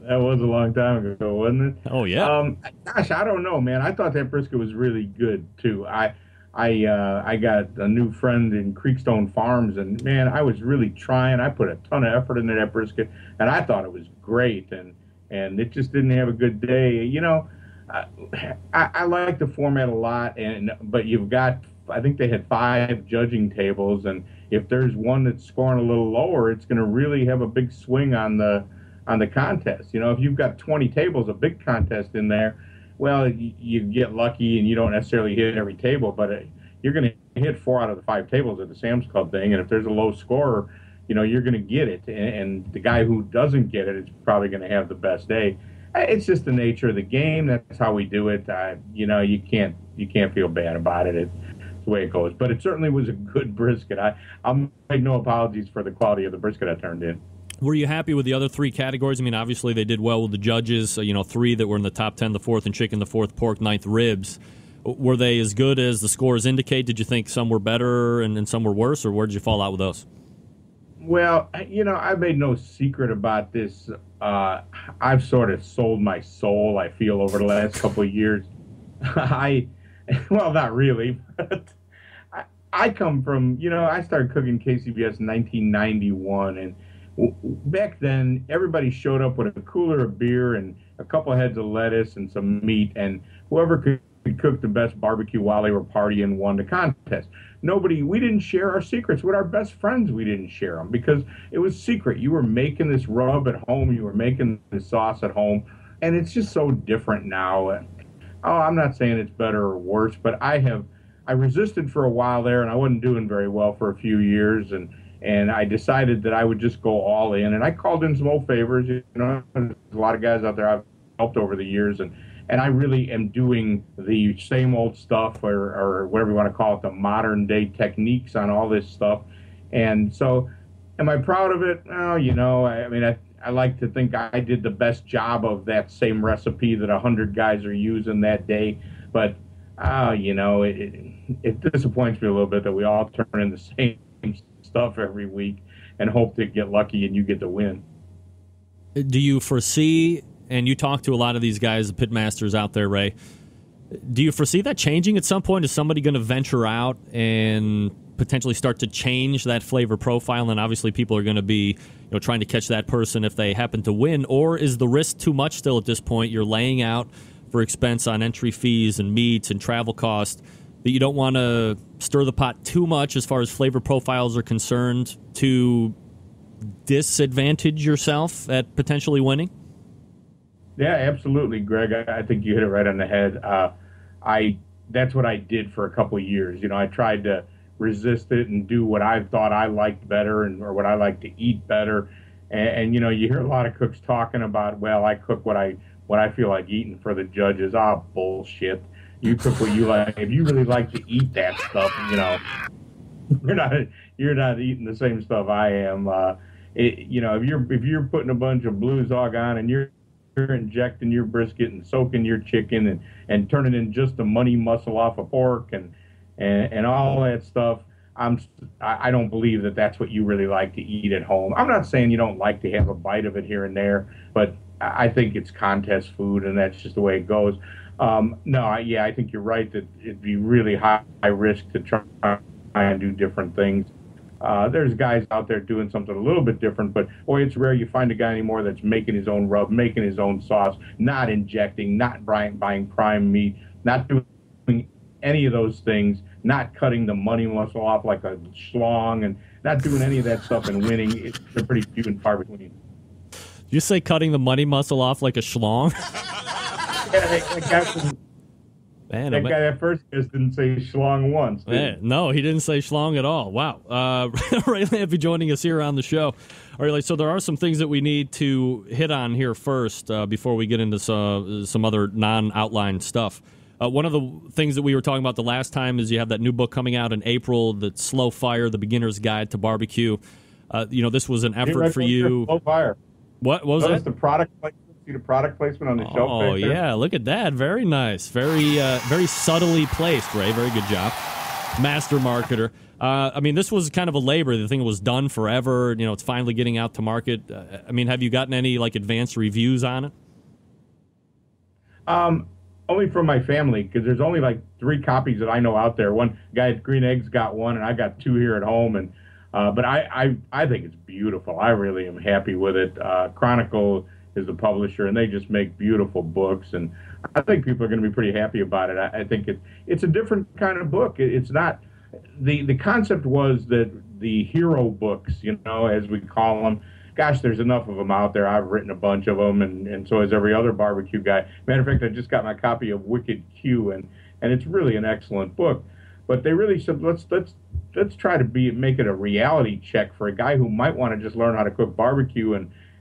That was a long time ago, wasn't it? Oh, yeah. Gosh, I don't know, man. I thought that brisket was really good, too. I got a new friend in Creekstone Farms, and, man, I was really trying. I put a ton of effort into that brisket, and I thought it was great, and it just didn't have a good day. I like the format a lot, but you've got, I think they had 5 judging tables, and if there's one that's scoring a little lower, it's going to really have a big swing on the contest. If you've got 20 tables, a big contest in there, well, you get lucky and you don't necessarily hit every table, but you're going to hit 4 out of the 5 tables at the Sam's Club thing, and if there's a low scorer, you're going to get it, and the guy who doesn't get it is probably going to have the best day. It's just the nature of the game. That's how we do it. You can't feel bad about it. It's the way it goes. But it certainly was a good brisket. I'll make no apologies for the quality of the brisket I turned in. Were you happy with the other 3 categories? Obviously they did well with the judges. 3 that were in the top 10, the 4th in chicken, the 4th pork, 9th ribs. Were they as good as the scores indicate? Did you think some were better and some were worse, or where did you fall out with those? Well, I made no secret about this. I've sort of sold my soul, I feel, over the last couple of years. Well, not really, but I come from, I started cooking KCBS in 1991, and back then, everybody showed up with a cooler of beer and a couple heads of lettuce and some meat, and whoever could cook the best barbecue while they were partying won the contest. We didn't share our secrets with our best friends. We didn't share them because it was secret. You were making this rub at home. You were making this sauce at home, and it's just so different now. I'm not saying it's better or worse, but I resisted for a while there, and I wasn't doing very well for a few years, and I decided that I would just go all in, and I called in some old favors. There's a lot of guys out there I've helped over the years, and I really am doing the same old stuff, or whatever you want to call it, the modern day techniques on all this stuff. And so, am I proud of it? Oh, I like to think I did the best job of that same recipe that 100 guys are using that day. But, it disappoints me a little bit that we all turn in the same stuff every week and hope to get lucky and you get the win. Do you foresee, and you talk to a lot of these guys, the pitmasters out there, Ray, do you foresee that changing at some point? Is somebody going to venture out and potentially start to change that flavor profile? And obviously people are going to be trying to catch that person if they happen to win. Or is the risk too much still at this point? You're laying out for expense on entry fees and meats and travel costs that you don't want to stir the pot too much as far as flavor profiles are concerned to disadvantage yourself at potentially winning? Yeah, absolutely, Greg. I think you hit it right on the head. That's what I did for a couple of years. I tried to resist it and do what I thought I liked better or what I like to eat better. And you hear a lot of cooks talking about, well, I cook what I feel like eating for the judges. Bullshit. You cook what you like. If you really like to eat that stuff, you're not eating the same stuff I am. If you're putting a bunch of Blues Hog on and you're injecting your brisket and soaking your chicken and turning in just the money muscle off of pork and all that stuff, I don't believe that that's what you really like to eat at home. I'm not saying you don't like to have a bite of it here and there, but I think it's contest food, and that's just the way it goes. I think you're right that it'd be really high risk to try and do different things. There's guys out there doing something a little bit different, but boy, it's rare you find a guy anymore that's making his own rub, making his own sauce, not injecting, not buying prime meat, not doing any of those things, not cutting the money muscle off like a schlong, and not doing any of that stuff and winning. They're pretty few and far between. You say cutting the money muscle off like a schlong? Yeah, that guy at first just didn't say schlong once. No, he didn't say schlong at all. Wow. Ray Lampy joining us here on the show. All right, so there are some things that we need to hit on here first before we get into some other non-outlined stuff. One of the things that we were talking about the last time is you have that new book coming out in April, that's Slow Fire, The Beginner's Guide to Barbecue. This was an effort for you. Slow Fire. What was that? The product placement. See the product placement on the shelf. Oh, yeah, look at that. Very nice. Very subtly placed, Ray. Very good job. Master marketer. This was kind of a labor. The thing was done forever. It's finally getting out to market. Have you gotten any advanced reviews on it? Only from my family, because there's only 3 copies that I know out there. One guy at Green Eggs got one, and I got 2 here at home. And but I think it's beautiful. I really am happy with it. Chronicle is the publisher, and they just make beautiful books, and I think people are going to be pretty happy about it. I think it's a different kind of book. It's not the concept was that the hero books, as we call them. Gosh, there's enough of them out there. I've written a bunch of them, and so has every other barbecue guy. Matter of fact, I just got my copy of Wicked Q, and it's really an excellent book. But they really said, let's try to make it a reality check for a guy who might want to just learn how to cook barbecue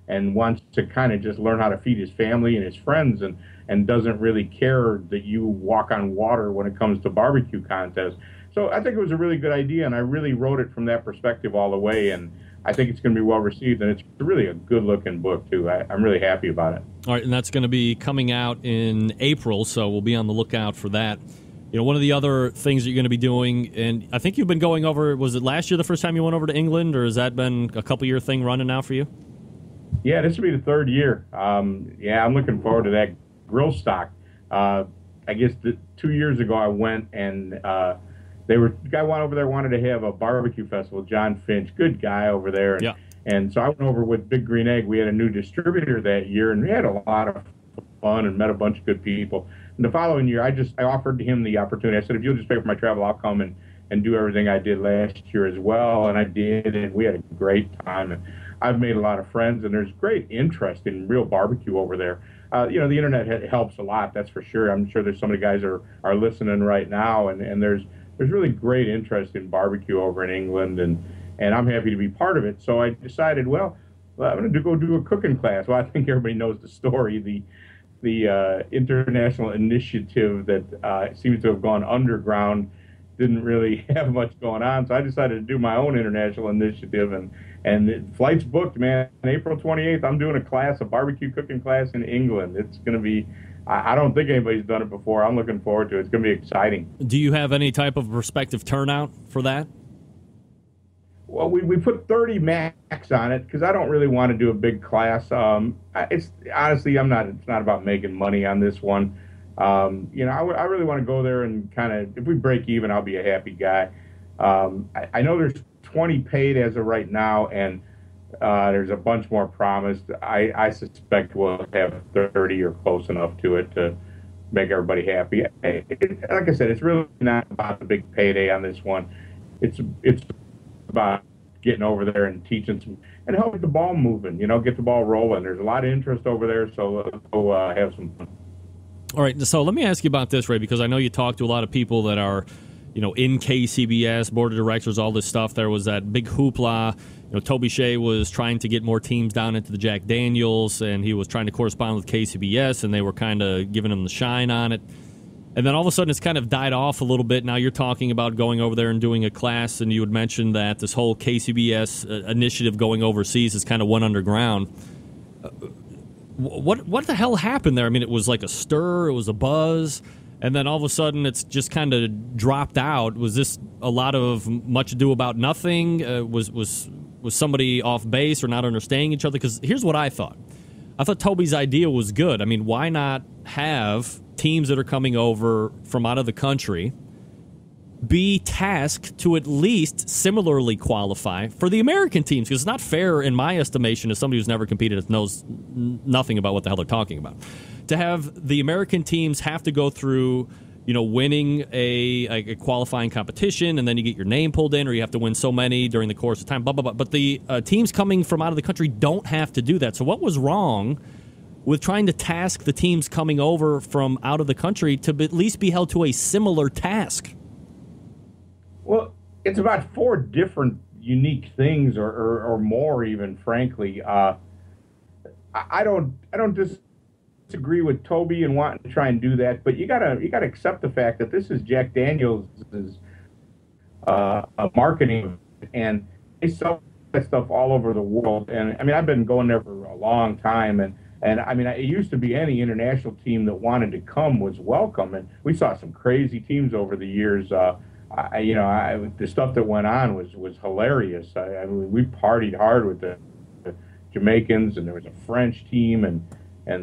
and wants to kind of just learn how to feed his family and his friends, and doesn't really care that you walk on water when it comes to barbecue contests. So I think it was a really good idea, and I really wrote it from that perspective all the way, and I think it's going to be well received, and it's really a good-looking book, too. I'm really happy about it. All right, and that's going to be coming out in April, so we'll be on the lookout for that. One of the other things that you're going to be doing, and I think you've been going over, was it last year the first time you went over to England, or has that been a couple-year thing running now for you? Yeah, this will be the 3rd year. I'm looking forward to that grill stock. I guess 2 years ago I went, and the guy over there wanted to have a barbecue festival, John Finch, good guy over there. And, and so I went over with Big Green Egg. We had a new distributor that year, and we had a lot of fun and met a bunch of good people. And the following year, I offered him the opportunity. I said, if you'll just pay for my travel, I'll come and do everything I did last year as well. And I did, and we had a great time. And I've made a lot of friends, and there's great interest in real barbecue over there. The internet helps a lot, that's for sure. I'm sure there's some of the guys are listening right now, and there's really great interest in barbecue over in England, and I'm happy to be part of it. So I decided, well, I'm going to go do a cooking class. Well, I think everybody knows the story. The international initiative that seems to have gone underground didn't really have much going on, so I decided to do my own international initiative, and the flight's booked, man. April 28th, I'm doing a barbecue cooking class in England. It's going to be, I don't think anybody's done it before. I'm looking forward to it. It's going to be exciting. Do you have any type of prospective turnout for that? Well, we put 30 max on it because I don't really want to do a big class. It's honestly, it's not about making money on this one. I really want to go there and kind of, if we break even, I'll be a happy guy. I know there's 20 paid as of right now, and there's a bunch more promised. I suspect we'll have 30 or close enough to it to make everybody happy. Like I said, it's really not about the big payday on this one. It's about getting over there and teaching some and helping the ball moving, get the ball rolling. There's a lot of interest over there, so go have some fun. All right, so let me ask you about this, Ray, because I know you talk to a lot of people that are, in KCBS, board of directors, all this stuff. There was that big hoopla. Toby Shea was trying to get more teams down into the Jack Daniels, and he was trying to correspond with KCBS, and they were kind of giving him the shine on it. And then all of a sudden it's kind of died off a little bit. Now you're talking about going over there and doing a class, and you had mentioned that this whole KCBS initiative going overseas is kind of went underground. What the hell happened there? It was like a stir, it was a buzz, and then all of a sudden it's just kind of dropped out. Was this a lot of much ado about nothing? Was somebody off base or not understanding each other? Because here's what I thought. I thought Toby's idea was good. Why not have teams that are coming over from out of the country be tasked to at least similarly qualify for the American teams, because it's not fair, in my estimation, as somebody who's never competed and knows nothing about what the hell they're talking about, to have the American teams have to go through, winning a qualifying competition, and then you get your name pulled in, or you have to win so many during the course of time, blah, blah, blah. But the teams coming from out of the country don't have to do that. So what was wrong with trying to task the teams coming over from out of the country to at least be held to a similar task? Well, it's about 4 different unique things, or more, even, frankly. I don't disagree with Toby and wanting to try and do that, but you gotta accept the fact that this is Jack Daniels' marketing, and they sell that stuff all over the world. And I mean, I've been going there for a long time, and I mean, it used to be any international team that wanted to come was welcome, and we saw some crazy teams over the years. The stuff that went on was hilarious. I mean, we partied hard with the Jamaicans, and there was a French team and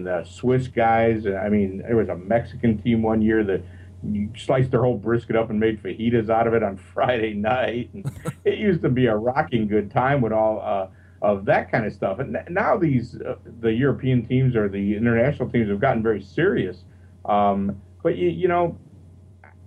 the Swiss guys. I mean, there was a Mexican team one year that you sliced their whole brisket up and made fajitas out of it on Friday night. And it used to be a rocking good time with all of that kind of stuff. And now the European teams or the international teams have gotten very serious. But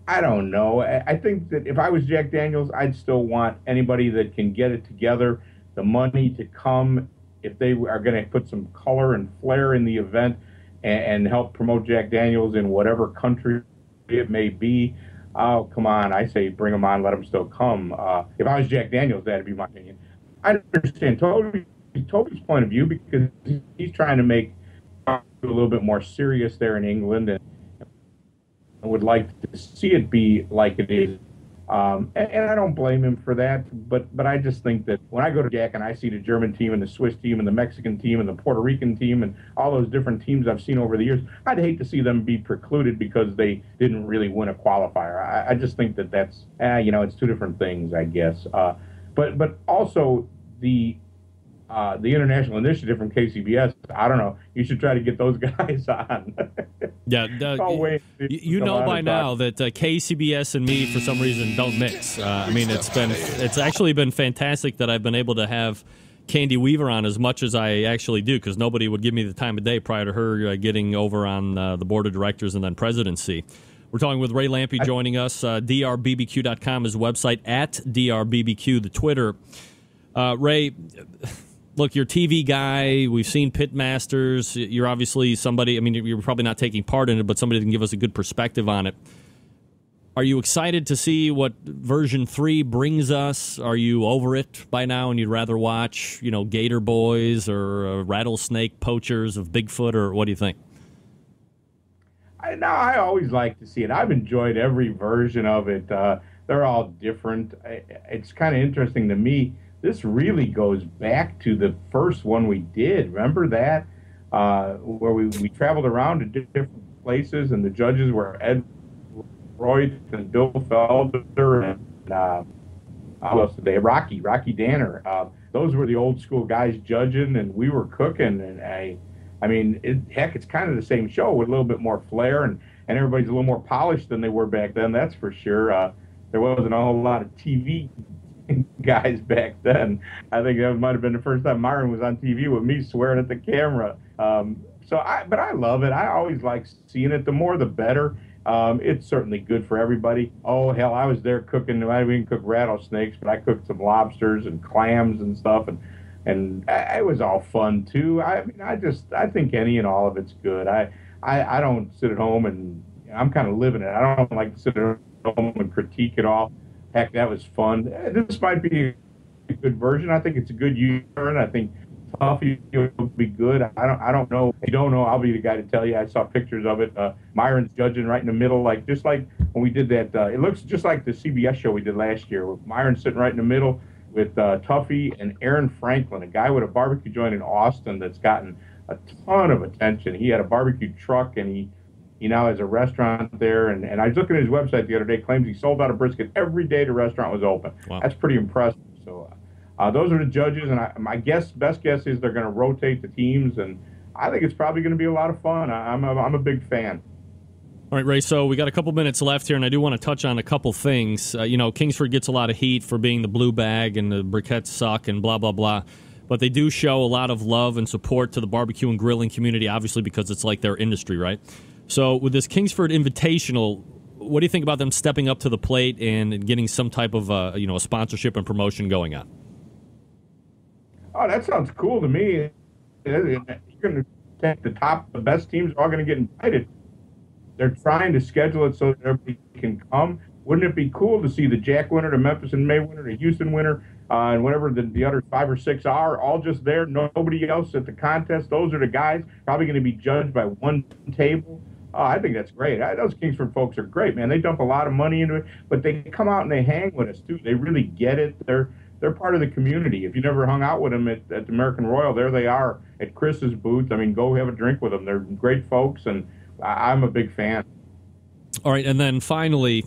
I don't know. I think that if I was Jack Daniels, I'd still want anybody that can get it together, the money to come, if they are going to put some color and flair in the event and help promote Jack Daniels in whatever country it may be. Oh, come on. I say bring them on, let them still come. If I was Jack Daniels, that'd be my opinion. I understand Toby's point of view, because he's trying to make it a little bit more serious there in England, and I would like to see it be like it is. And I don't blame him for that, but I just think that when I go to Jack and I see the German team and the Swiss team and the Mexican team and the Puerto Rican team and all those different teams I've seen over the years, I'd hate to see them be precluded because they didn't really win a qualifier. I just think that's it's 2 different things, I guess. But also the international initiative from KCBS, I don't know. You should try to get those guys on. Yeah, you know by now that KCBS and me, for some reason, don't mix. I mean, it's actually been fantastic that I've been able to have Candy Weaver on as much as I actually do, because nobody would give me the time of day prior to her getting over on the board of directors and then presidency. We're talking with Ray Lampe joining us. drbbq.com is the website, at drbbq, the Twitter. Ray, look, you're a TV guy. We've seen Pitmasters. You're obviously somebody, I mean, you're probably not taking part in it, but somebody that can give us a good perspective on it. Are you excited to see what version 3 brings us? Are you over it by now and you'd rather watch, Gator Boys or Rattlesnake Poachers of Bigfoot, or what do you think? I always like to see it. I've enjoyed every version of it. They're all different. It's kind of interesting to me. This really goes back to the first one we did. Remember that? Where we traveled around to different places, and the judges were Ed Royce and Bill Felder and Rocky Danner. Those were the old school guys judging, and we were cooking. And it's kind of the same show with a little bit more flair, and everybody's a little more polished than they were back then. That's for sure. There wasn't a whole lot of TV guys back then. I think that might have been the first time Myron was on TV with me swearing at the camera. But I love it. I always like seeing it. The more, the better. It's certainly good for everybody. Oh, hell, I was there cooking. I didn't cook rattlesnakes, but I cooked some lobsters and clams and stuff, and it was all fun too. I think any and all of it's good. I don't sit at home and I'm kind of living it. I don't like to sit at home and critique it all. Heck, that was fun. This might be a good version. I think it's a good U-turn. I think Tuffy will be good. I don't know. If you don't know, I'll be the guy to tell you. I saw pictures of it. Myron's judging right in the middle, just like when we did that. It looks just like the CBS show we did last year. With Myron sitting right in the middle with Tuffy and Aaron Franklin, a guy with a barbecue joint in Austin that's gotten a ton of attention. He had a barbecue truck, and he now has a restaurant there. And I was looking at his website the other day, claims he sold out a brisket every day the restaurant was open. Wow. That's pretty impressive. So those are the judges, and my best guess is they're going to rotate the teams, and I think it's probably going to be a lot of fun. I'm a big fan. All right, Ray, so we got a couple minutes left here, and I do want to touch on a couple things. Kingsford gets a lot of heat for being the blue bag and the briquettes suck and blah, blah, blah. But they do show a lot of love and support to the barbecue and grilling community, obviously because it's like their industry, right? So with this Kingsford Invitational, what do you think about them stepping up to the plate and getting some type of a sponsorship and promotion going on? Oh, that sounds cool to me. You're going to take the best teams are all going to get invited. They're trying to schedule it so that everybody can come. Wouldn't it be cool to see the Jack winner, the Memphis and May winner, the Houston winner, and whatever the other 5 or 6 are, all just there, nobody else at the contest? Those are the guys probably going to be judged by one table. Oh, I think that's great. Those Kingsford folks are great, man. They dump a lot of money into it, but they come out and they hang with us, too. They really get it. They're part of the community. If you never hung out with them at the American Royal, there they are at Chris's booth. I mean, go have a drink with them. They're great folks, and I'm a big fan. All right, and then finally,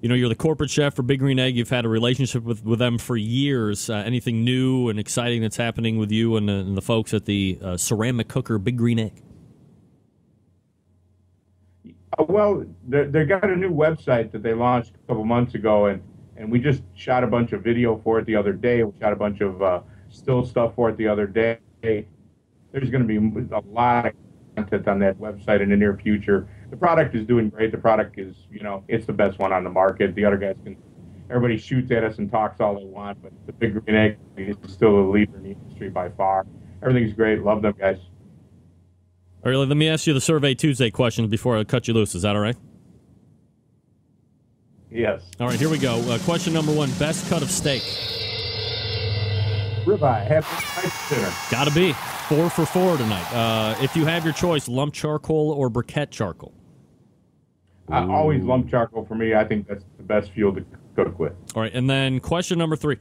you're the corporate chef for Big Green Egg. You've had a relationship with them for years. Anything new and exciting that's happening with you and the folks at the ceramic cooker Big Green Egg? Well, they got a new website that they launched a couple months ago, and we just shot a bunch of video for it the other day. We shot a bunch of still stuff for it the other day. There's going to be a lot of content on that website in the near future. The product is doing great. The product is, it's the best one on the market. The other guys everybody shoots at us and talks all they want, but the Big Green Egg is still the leader in the industry by far. Everything's great. Love them guys. All right, let me ask you the Survey Tuesday questions before I cut you loose. Is that all right? Yes. All right, here we go. Question number 1, best cut of steak. Ribeye. Have a nice dinner. Gotta be. 4 for 4 tonight. If you have your choice, lump charcoal or briquette charcoal? Always lump charcoal for me. I think that's the best fuel to cook with. All right, and then question number 3.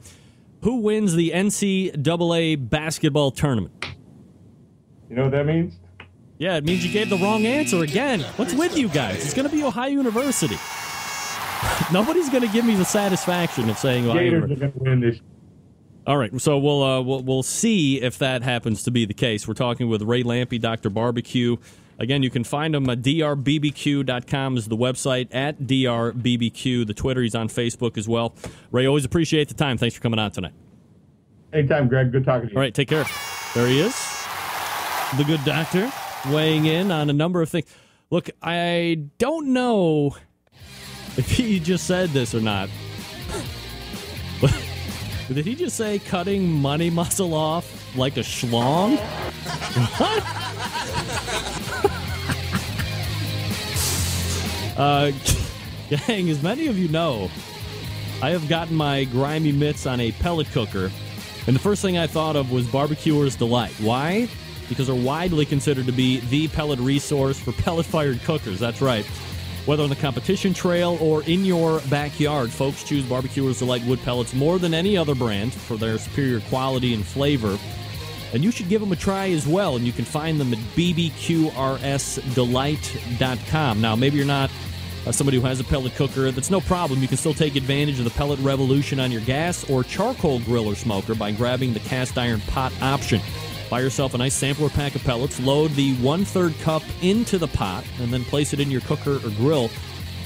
Who wins the NCAA basketball tournament? You know what that means? Yeah, it means you gave the wrong answer again. What's with you guys? It's going to be Ohio University. Nobody's going to give me the satisfaction of saying Ohio University. Gators are going to win this. All right, so we'll see if that happens to be the case. We're talking with Ray Lampe, Dr. Barbecue. Again, you can find him at drbbq.com is the website, at drbbq. The Twitter, he's on Facebook as well. Ray, always appreciate the time. Thanks for coming on tonight. Anytime, Greg. Good talking to you. All right, take care. There he is, the good doctor, weighing in on a number of things. Look, I don't know if he just said this or not. Did he just say cutting money muscle off like a schlong? What? Gang, as many of you know, I have gotten my grimy mitts on a pellet cooker, and the first thing I thought of was Barbecuer's Delight. Why? Because they're widely considered to be the pellet resource for pellet-fired cookers. That's right. Whether on the competition trail or in your backyard, folks choose Barbecuer's Delight wood pellets more than any other brand for their superior quality and flavor. And you should give them a try as well, and you can find them at bbqrsdelight.com. Now, maybe you're not somebody who has a pellet cooker. That's no problem. You can still take advantage of the pellet revolution on your gas or charcoal grill or smoker by grabbing the cast iron pot option. Buy yourself a nice sampler pack of pellets, load the 1/3 cup into the pot, and then place it in your cooker or grill,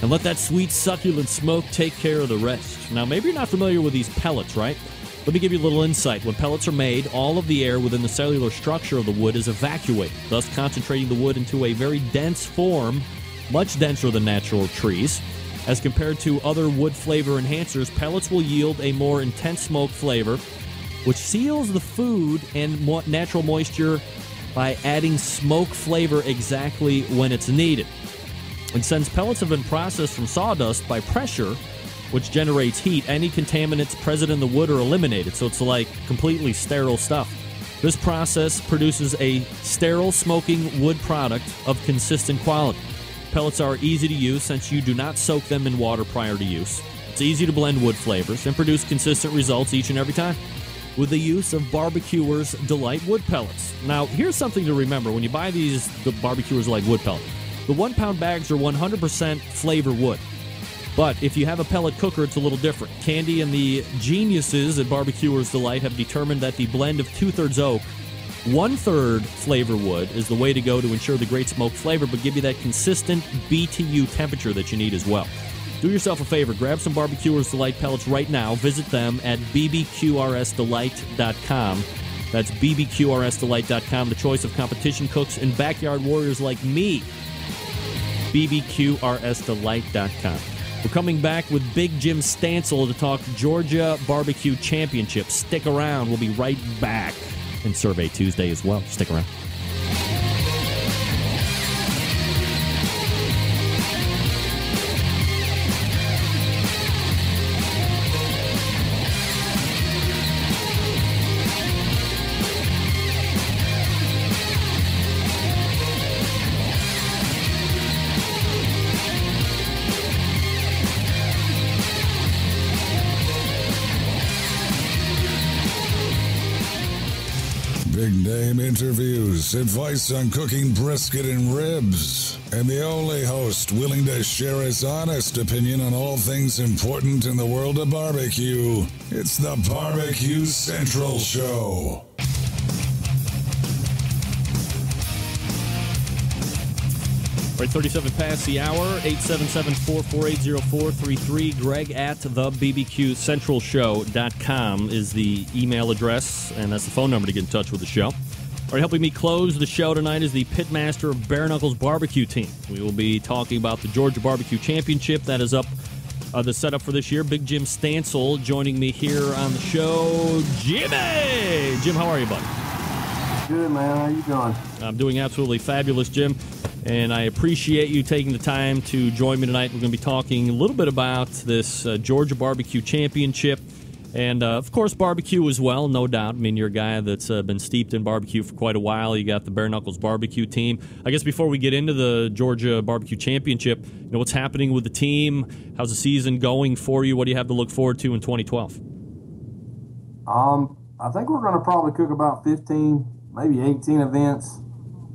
and let that sweet, succulent smoke take care of the rest. Now, maybe you're not familiar with these pellets, right? Let me give you a little insight. When pellets are made, all of the air within the cellular structure of the wood is evacuated, thus concentrating the wood into a very dense form, much denser than natural trees. As compared to other wood flavor enhancers, pellets will yield a more intense smoke flavor, which seals the food and natural moisture by adding smoke flavor exactly when it's needed. And since pellets have been processed from sawdust by pressure, which generates heat, any contaminants present in the wood are eliminated, so it's like completely sterile stuff. This process produces a sterile smoking wood product of consistent quality. Pellets are easy to use since you do not soak them in water prior to use. It's easy to blend wood flavors and produce consistent results each and every time with the use of Barbecuer's Delight wood pellets. Now, here's something to remember when you buy the Barbecuer's Delight wood pellets. The 1-pound bags are 100% flavor wood. But if you have a pellet cooker, it's a little different. Candy and the geniuses at Barbecuer's Delight have determined that the blend of 2/3 oak 1/3 flavor wood is the way to go to ensure the great smoke flavor, but give you that consistent BTU temperature that you need as well. Do yourself a favor. Grab some Barbecuers Delight pellets right now. Visit them at bbqrsdelight.com. That's bbqrsdelight.com, the choice of competition cooks and backyard warriors like me. bbqrsdelight.com. We're coming back with Big Jim Stansel to talk Georgia Barbecue Championship. Stick around. We'll be right back. And Survey Tuesday as well. Stick around. Big name interviews, advice on cooking brisket and ribs, and the only host willing to share his honest opinion on all things important in the world of barbecue. It's the Barbecue Central Show. Right, 37 past the hour, 877-448-0433. Greg at thebbqcentralshow.com is the email address, and that's the phone number to get in touch with the show. All right, helping me close the show tonight is the pitmaster of Bare Knuckles Barbecue Team. We will be talking about the Georgia Barbecue Championship that is up, the setup for this year. Big Jim Stansel joining me here on the show. Jimmy! Jim, how are you, buddy? Good, man. How you doing? I'm doing absolutely fabulous, Jim. And I appreciate you taking the time to join me tonight. We're going to be talking a little bit about this Georgia Barbecue Championship and, of course, barbecue as well, no doubt. I mean, you're a guy that's been steeped in barbecue for quite a while. You got the Bare Knuckles Barbecue Team. I guess before we get into the Georgia Barbecue Championship, you know, what's happening with the team? How's the season going for you? What do you have to look forward to in 2012? I think we're going to probably cook about 15, maybe 18 events.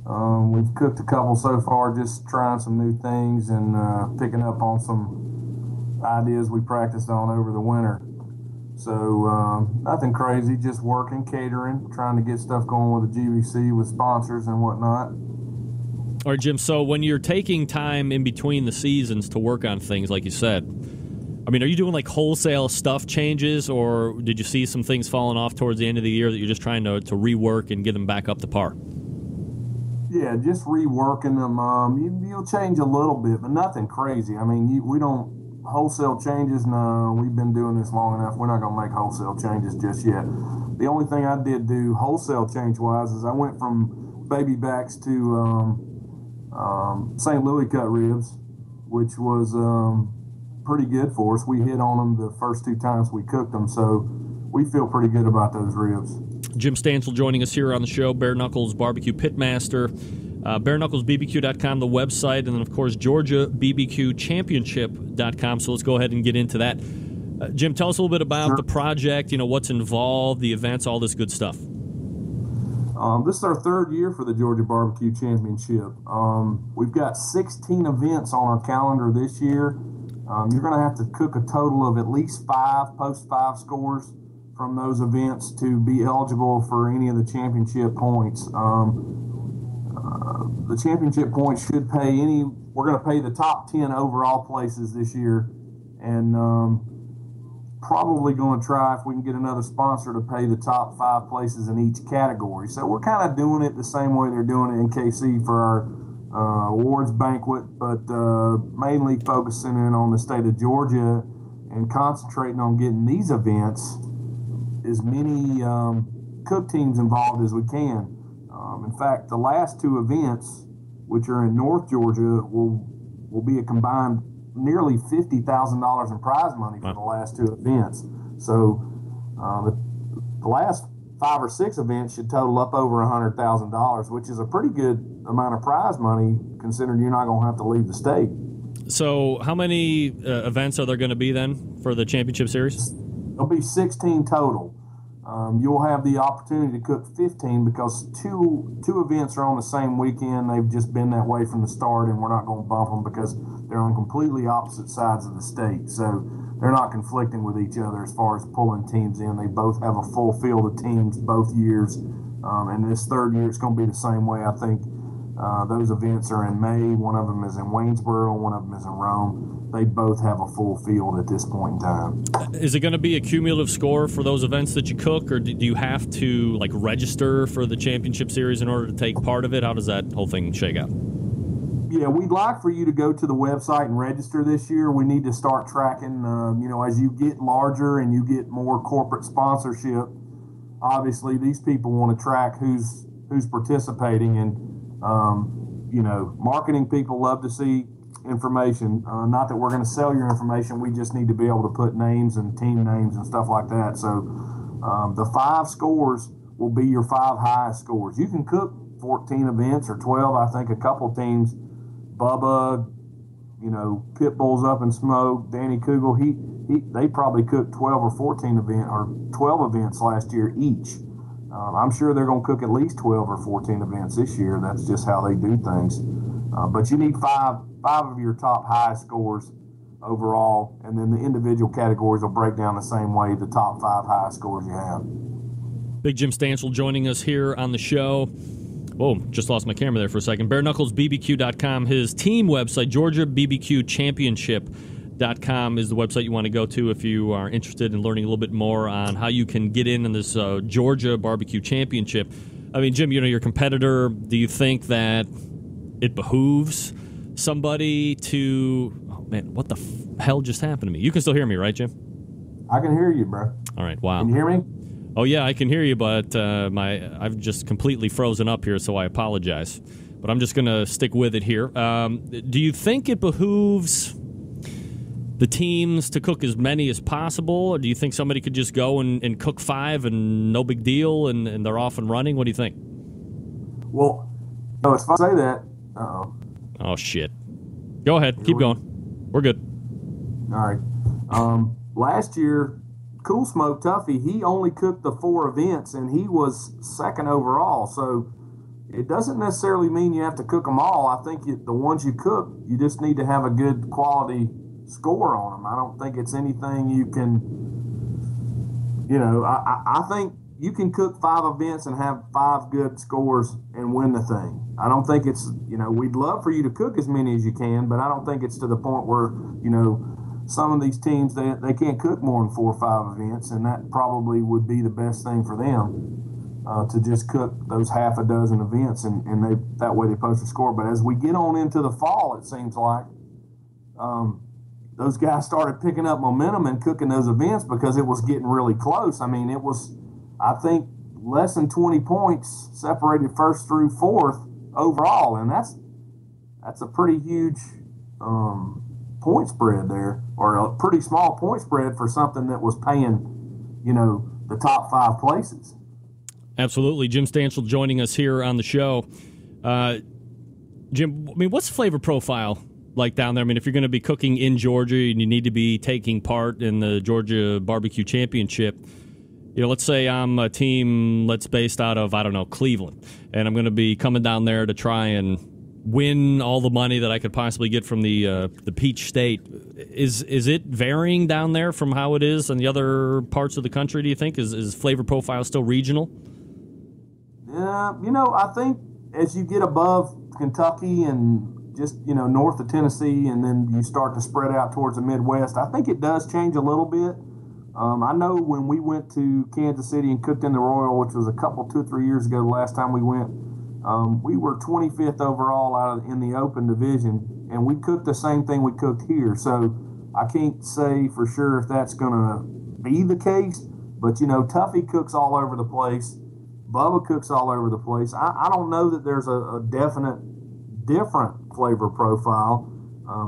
We've cooked a couple so far, just trying some new things and picking up on some ideas we practiced on over the winter. So nothing crazy, just working, catering, trying to get stuff going with the GBC with sponsors and whatnot. All right, Jim, so when you're taking time in between the seasons to work on things, like you said, I mean, are you doing like wholesale stuff changes, or did you see some things falling off towards the end of the year that you're just trying to rework and get them back up to par? Yeah, just reworking them. You'll change a little bit, but nothing crazy. I mean, we don't wholesale changes. No, we've been doing this long enough. We're not going to make wholesale changes just yet. The only thing I did do wholesale change-wise is I went from baby backs to St. Louis cut ribs, which was pretty good for us. We hit on them the first 2 times we cooked them, so we feel pretty good about those ribs. Jim Stansel joining us here on the show, Bare Knuckles Barbecue Pitmaster, BareKnucklesBBQ.com, the website, and then, of course, GeorgiaBBQChampionship.com. So let's go ahead and get into that. Jim, tell us a little bit about the project, you know, what's involved, the events, all this good stuff. This is our 3rd year for the Georgia Barbecue Championship. We've got 16 events on our calendar this year. You're going to have to cook a total of at least 5, post 5 scores from those events to be eligible for any of the championship points. The championship points should pay we're going to pay the top 10 overall places this year, and probably going to try, if we can get another sponsor, to pay the top 5 places in each category. So we're kind of doing it the same way they're doing it in KC for our awards banquet, but mainly focusing in on the state of Georgia and concentrating on getting these events as many cook teams involved as we can. In fact, the last 2 events, which are in North Georgia, will be a combined nearly $50,000 in prize money for the last 2 events. So the last 5 or 6 events should total up over $100,000, which is a pretty good amount of prize money considering you're not going to have to leave the state. So how many events are there going to be then for the championship series? There'll be 16 total. You'll have the opportunity to cook 15 because two events are on the same weekend. They've just been that way from the start, and we're not going to bump them because they're on completely opposite sides of the state. So they're not conflicting with each other as far as pulling teams in. They both have a full field of teams both years. And this third year, it's going to be the same way. I think those events are in May. One of them is in Waynesboro. One of them is in Rome. They both have a full field at this point in time. Is it going to be a cumulative score for those events that you cook, or do you have to register for the championship series in order to take part of it? How does that whole thing shake out? Yeah, we'd like for you to go to the website and register this year. We need to start tracking, as you get larger and you get more corporate sponsorship, obviously these people want to track who's participating, and marketing people love to see information. Not that we're going to sell your information, we just need to be able to put names and team names and stuff like that. So the 5 scores will be your 5 highest scores. You can cook 14 events or 12. I think a couple teams, Bubba, Pitbull's Up in Smoke, Danny Kugel, they probably cooked 12 or 14 12 events last year each. I'm sure they're going to cook at least 12 or 14 events this year. That's just how they do things. But you need five of your top highest scores overall, and then the individual categories will break down the same way, the top 5 highest scores you have. Big Jim Stansel joining us here on the show. Whoa, just lost my camera there for a second. BareKnucklesBBQ.com, his team website, GeorgiaBBQChampionship.com is the website you want to go to if you are interested in learning a little bit more on how you can get in this Georgia Barbecue Championship. I mean, Jim, your competitor, do you think that it behooves somebody to... Oh, man, what the hell just happened to me? You can still hear me, right, Jim? I can hear you, bro. All right, wow. Can you hear me? Oh, yeah, I can hear you, but I've just completely frozen up here, so I apologize. But I'm just going to stick with it here. Do you think it behooves the teams to cook as many as possible, or do you think somebody could just go and cook 5 and no big deal and they're off and running? What do you think? Well, no, if I say that... Uh-oh. Oh, shit. Go ahead. Keep going. We're good. All right. Last year... Cool Smoke Tuffy, he only cooked the 4 events, and he was second overall. So it doesn't necessarily mean you have to cook them all. I think the ones you cook, you just need to have a good quality score on them. I don't think it's anything you can, I think you can cook 5 events and have 5 good scores and win the thing. I don't think it's, we'd love for you to cook as many as you can, but I don't think it's to the point where, some of these teams, they can't cook more than 4 or 5 events, and that probably would be the best thing for them, to just cook those half a dozen events, and that way they post a score. But as we get on into the fall, it seems like those guys started picking up momentum and cooking those events because it was getting really close. I mean, it was, I think, less than 20 points separated first through fourth overall, and that's a pretty huge point spread there, or a pretty small point spread for something that was paying, the top 5 places. Absolutely. Jim Stansel joining us here on the show. Jim, I mean, what's the flavor profile like down there? I mean, if you're going to be cooking in Georgia and you need to be taking part in the Georgia Barbecue Championship, let's say I'm a team that's based out of, Cleveland, and I'm going to be coming down there to try and win all the money that I could possibly get from the Peach State. Is it varying down there from how it is in the other parts of the country, do you think? Is flavor profile still regional? Yeah, I think as you get above Kentucky and just, north of Tennessee, and then you start to spread out towards the Midwest, I think it does change a little bit. I know when we went to Kansas City and cooked in the Royal, which was 2 or 3 years ago, the last time we went, we were 25th overall in the open division, and we cooked the same thing we cooked here. So I can't say for sure if that's going to be the case, but, Tuffy cooks all over the place. Bubba cooks all over the place. I don't know that there's a definite different flavor profile,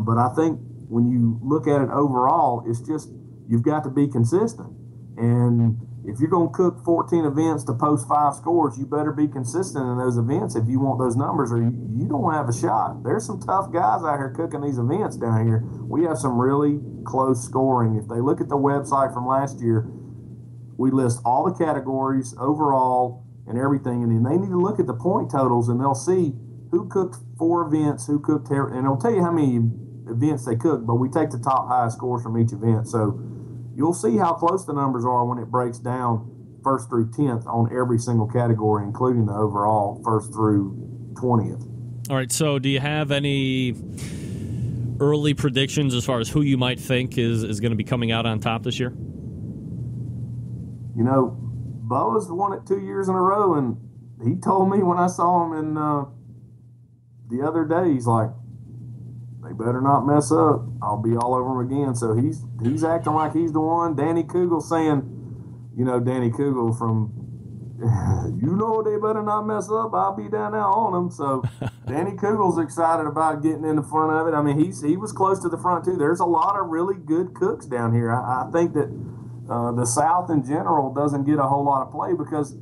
but I think when you look at it overall, it's just you've got to be consistent. And if you're going to cook 14 events to post 5 scores, you better be consistent in those events if you want those numbers, or you don't have a shot. There's some tough guys out here cooking these events down here. We have some really close scoring. If they look at the website from last year, we list all the categories overall and everything, and then they need to look at the point totals, and they'll see who cooked 4 events, who cooked, and it'll tell you how many events they cooked, but we take the top highest scores from each event. So you'll see how close the numbers are when it breaks down first through 10th on every single category, including the overall first through 20th. All right, so do you have any early predictions as far as who you might think is going to be coming out on top this year? You know, Bo's won it 2 years in a row, and he told me when I saw him in the other day, he's like, they better not mess up. I'll be all over him again. So he's acting like he's the one. Danny Kugel saying, you know, Danny Kugel from, you know, they better not mess up. I'll be down there on them. So Danny Kugel's excited about getting in the front of it. I mean, he was close to the front too. There's a lot of really good cooks down here. I think that the South in general doesn't get a whole lot of play because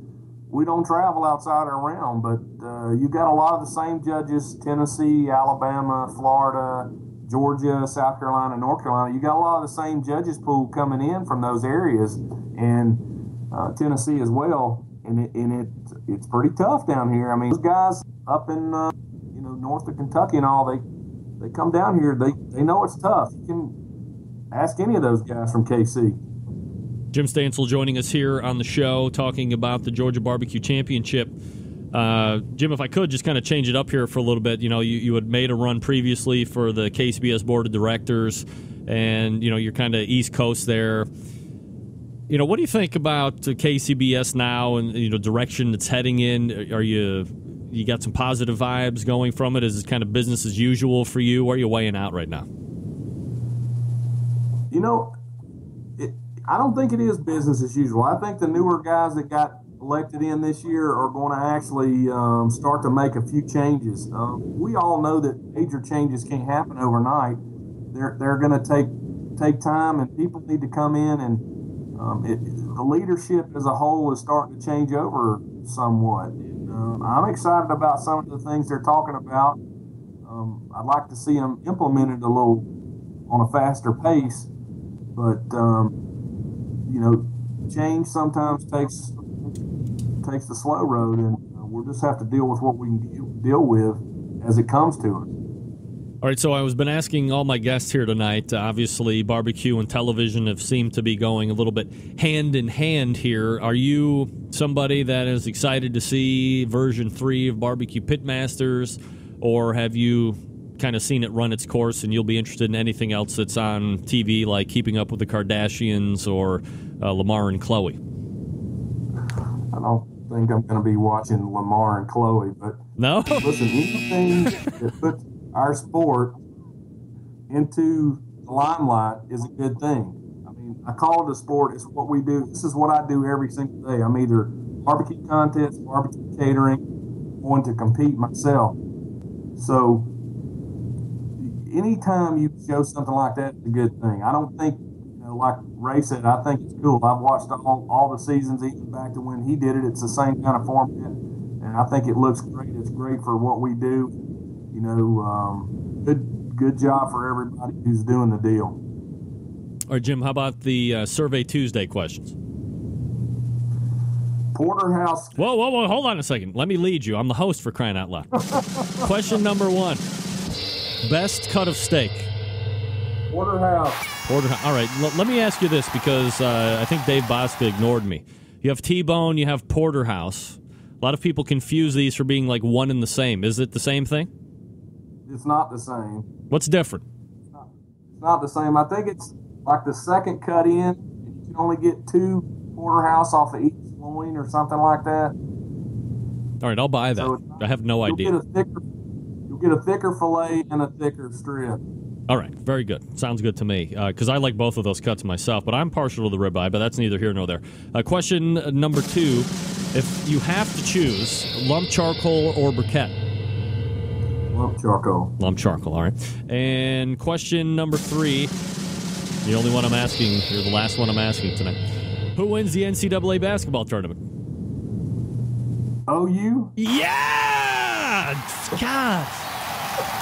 we don't travel outside our realm, but you got a lot of the same judges: Tennessee, Alabama, Florida, Georgia, South Carolina, North Carolina. You got a lot of the same judges pool coming in from those areas, and Tennessee as well. And it's pretty tough down here. I mean, those guys up in north of Kentucky and all, they come down here. They know it's tough. You can ask any of those guys from KC. Jim Stansel joining us here on the show, talking about the Georgia Barbecue Championship. Jim, if I could just kind of change it up here for a little bit. You know, you had made a run previously for the KCBS Board of Directors, and, you know, you're kind of East Coast there. You know, what do you think about KCBS now and, you know, direction it's heading in? Are you got some positive vibes going from it? Is it kind of business as usual for you? Where are you weighing out right now? You know, I don't think it is business as usual. I think the newer guys that got elected in this year are going to actually start to make a few changes. We all know that major changes can't happen overnight. They're going to take time, and people need to come in, and the leadership as a whole is starting to change over somewhat. I'm excited about some of the things they're talking about. I'd like to see them implemented a little on a faster pace, but you know, change sometimes takes the slow road, and we'll just have to deal with what we can deal with as it comes to us. All right, so I was been asking all my guests here tonight. Obviously, barbecue and television have seemed to be going a little bit hand in hand here. Are you somebody that is excited to see version 3 of Barbecue Pitmasters, or have you kind of seen it run its course and you'll be interested in anything else that's on TV, like Keeping Up with the Kardashians or Lamar and Chloe? I don't think I'm going to be watching Lamar and Chloe, but no. Listen, anything that puts our sport into the limelight is a good thing. I mean, I call it a sport. It's what we do. This is what I do every single day. I'm either barbecue contests, barbecue catering, going to compete myself. So anytime you show something like that, it's a good thing. I don't think, like Ray said, I think it's cool. I've watched all the seasons, even back to when he did it. It's the same kind of format, and I think it looks great. It's great for what we do. You know, good job for everybody who's doing the deal. All right, Jim, how about the Survey Tuesday questions? Porterhouse. Whoa, hold on a second. Let me lead you. I'm the host, for crying out loud. Question number 1. Best cut of steak? Porterhouse. All right, let me ask you this, because I think Dave Bosca ignored me. You have T-bone, you have porterhouse. A lot of people confuse these for being like one and the same. Is it the same thing? It's not the same. What's different? It's not the same. I think it's like the second cut in. You can only get 2 porterhouse off of each loin or something like that. All right, I'll buy that. So I have no idea. You'll get a thicker fillet and a thicker strip. All right, very good. Sounds good to me, because I like both of those cuts myself, but I'm partial to the ribeye, but that's neither here nor there. Question number 2, if you have to choose, lump charcoal or briquette? Lump charcoal. Lump charcoal, all right. And question number 3, the only one I'm asking, or the last one I'm asking tonight. Who wins the NCAA basketball tournament? OU? Yeah! God!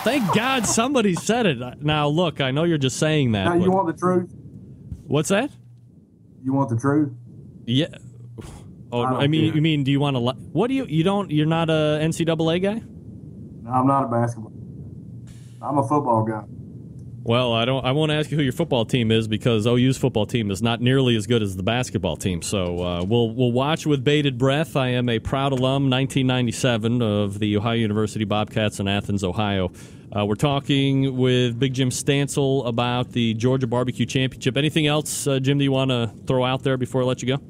Thank God somebody said it. Now, look, I know you're just saying that. Now, you want the truth? What's that? You want the truth? Yeah. Oh, I mean, you mean, do you want to? What do you don't? You're not a NCAA guy? No, I'm not a basketball. I'm a football guy. Well, I won't ask you who your football team is because OU's football team is not nearly as good as the basketball team. So we'll watch with bated breath. I am a proud alum, 1997, of the Ohio University Bobcats in Athens, Ohio. We're talking with Big Jim Stansel about the Georgia Barbecue Championship. Anything else, Jim, that you want to throw out there before I let you go?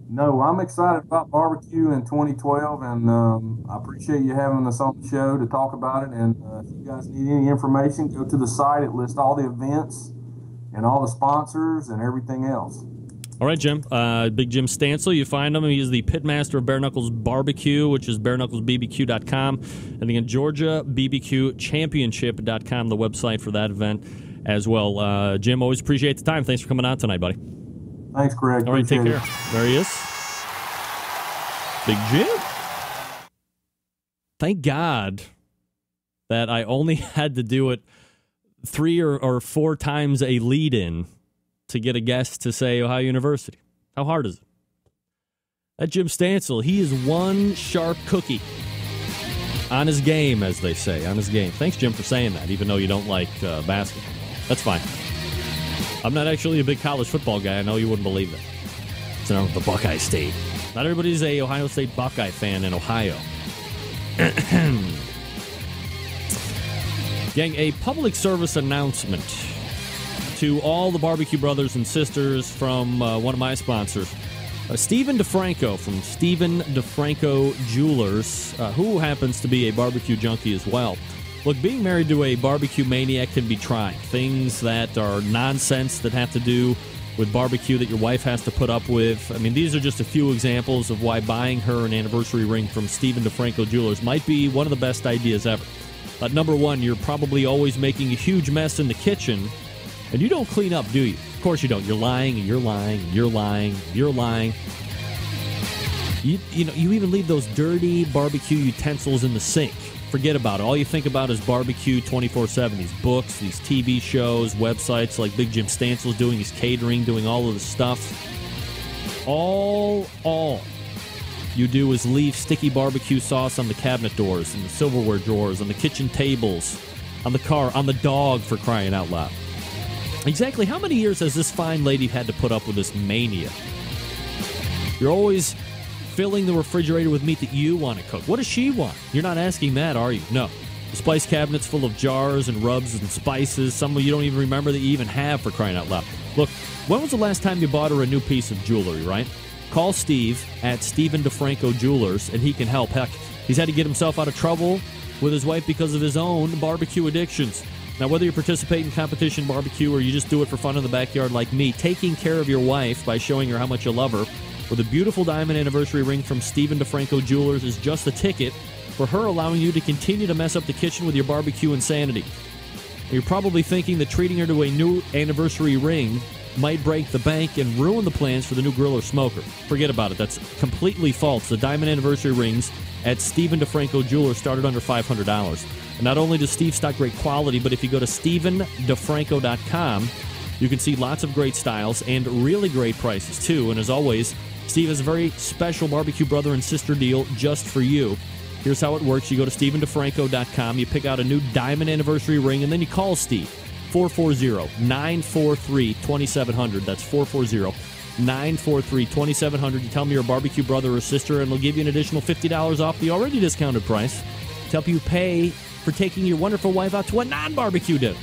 No, I'm excited about barbecue in 2012, and I appreciate you having us on the show to talk about it. And if you guys need any information, go to the site. It lists all the events and all the sponsors and everything else. All right, Jim. Big Jim Stansel, you find him. He is the pitmaster of Bare Knuckles Barbecue, which is bareknucklesbbq.com. And again, GeorgiaBBQChampionship.com, the website for that event as well. Jim, always appreciate the time. Thanks for coming on tonight, buddy. Thanks, Greg. All right, take care. There he is. Big Jim. Thank God that I only had to do it 3 or 4 times a lead-in to get a guest to say Ohio University. How hard is it? That Jim Stansel, he is one sharp cookie. On his game, as they say, on his game. Thanks, Jim, for saying that, even though you don't like basketball. That's fine. I'm not actually a big college football guy. I know you wouldn't believe that. It's the Buckeye State. Not everybody's a Ohio State Buckeye fan in Ohio. Gang, a public service announcement to all the barbecue brothers and sisters from one of my sponsors, Stephen DeFranco from Stephen DeFranco Jewelers, who happens to be a barbecue junkie as well. Look, being married to a barbecue maniac can be trying. Things that are nonsense that have to do with barbecue that your wife has to put up with. I mean, these are just a few examples of why buying her an anniversary ring from Stephen DeFranco Jewelers might be one of the best ideas ever. Number one, you're probably always making a huge mess in the kitchen, and you don't clean up, do you? Of course you don't. You're lying, and you're lying, and you're lying, and you're lying. You even leave those dirty barbecue utensils in the sink. Forget about it. All you think about is barbecue 24/7. These books, these TV shows, websites like Big Jim Stansel's doing his catering, doing all of the stuff. All you do is leave sticky barbecue sauce on the cabinet doors, and the silverware drawers, on the kitchen tables, on the car, on the dog, for crying out loud. Exactly how many years has this fine lady had to put up with this mania? You're always filling the refrigerator with meat that you want to cook. What does she want? You're not asking that, are you? No. The spice cabinet's full of jars and rubs and spices, some you don't even remember that you even have, for crying out loud. Look, when was the last time you bought her a new piece of jewelry, right? Call Steve at Stephen DeFranco Jewelers, and he can help. Heck, he's had to get himself out of trouble with his wife because of his own barbecue addictions. Now, whether you participate in competition barbecue or you just do it for fun in the backyard like me, taking care of your wife by showing her how much you love her with a beautiful diamond anniversary ring from Stephen DeFranco Jewelers is just a ticket for her allowing you to continue to mess up the kitchen with your barbecue insanity. You're probably thinking that treating her to a new anniversary ring might break the bank and ruin the plans for the new grill or smoker. Forget about it. That's completely false. The diamond anniversary rings at Stephen DeFranco Jewelers started under $500. And not only does Steve stock great quality, but if you go to StephenDeFranco.com, you can see lots of great styles and really great prices, too. And as always, Steve has a very special barbecue brother and sister deal just for you. Here's how it works. You go to StephenDeFranco.com, you pick out a new diamond anniversary ring, and then you call Steve. 440-943-2700. That's 440-943-2700. You tell me you're a barbecue brother or sister, and we'll give you an additional $50 off the already discounted price to help you pay for taking your wonderful wife out to a non-barbecue dinner.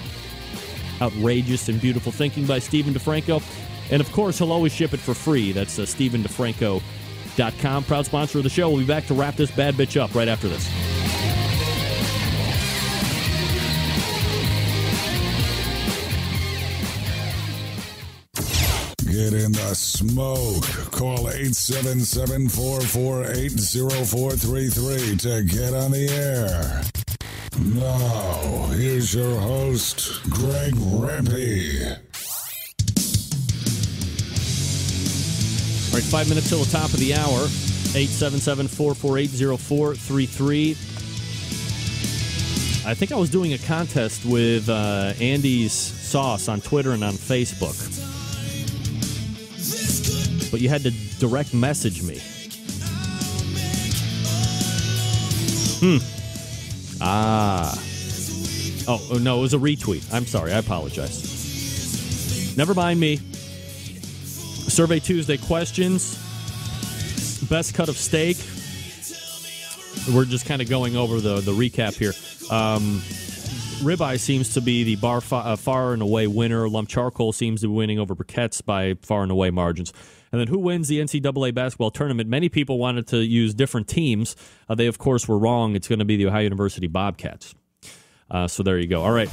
Outrageous and beautiful thinking by Stephen DeFranco. And, of course, he'll always ship it for free. That's StephenDeFranco.com. Proud sponsor of the show. We'll be back to wrap this bad bitch up right after this. Get in the smoke. Call 877-448-0433 to get on the air. Now, here's your host, Greg Rempe. All right, 5 minutes till the top of the hour. 877-448-0433. I think I was doing a contest with Andy's Sauce on Twitter and on Facebook. But you had to direct message me. Oh, no, it was a retweet. I'm sorry. I apologize. Never mind me. Survey Tuesday questions. Best cut of steak. We're just kind of going over the recap here. Ribeye seems to be the far and away winner. Lump charcoal seems to be winning over briquettes by far and away margins. And then who wins the NCAA basketball tournament? Many people wanted to use different teams. They, of course, were wrong. It's going to be the Ohio University Bobcats. So there you go. All right,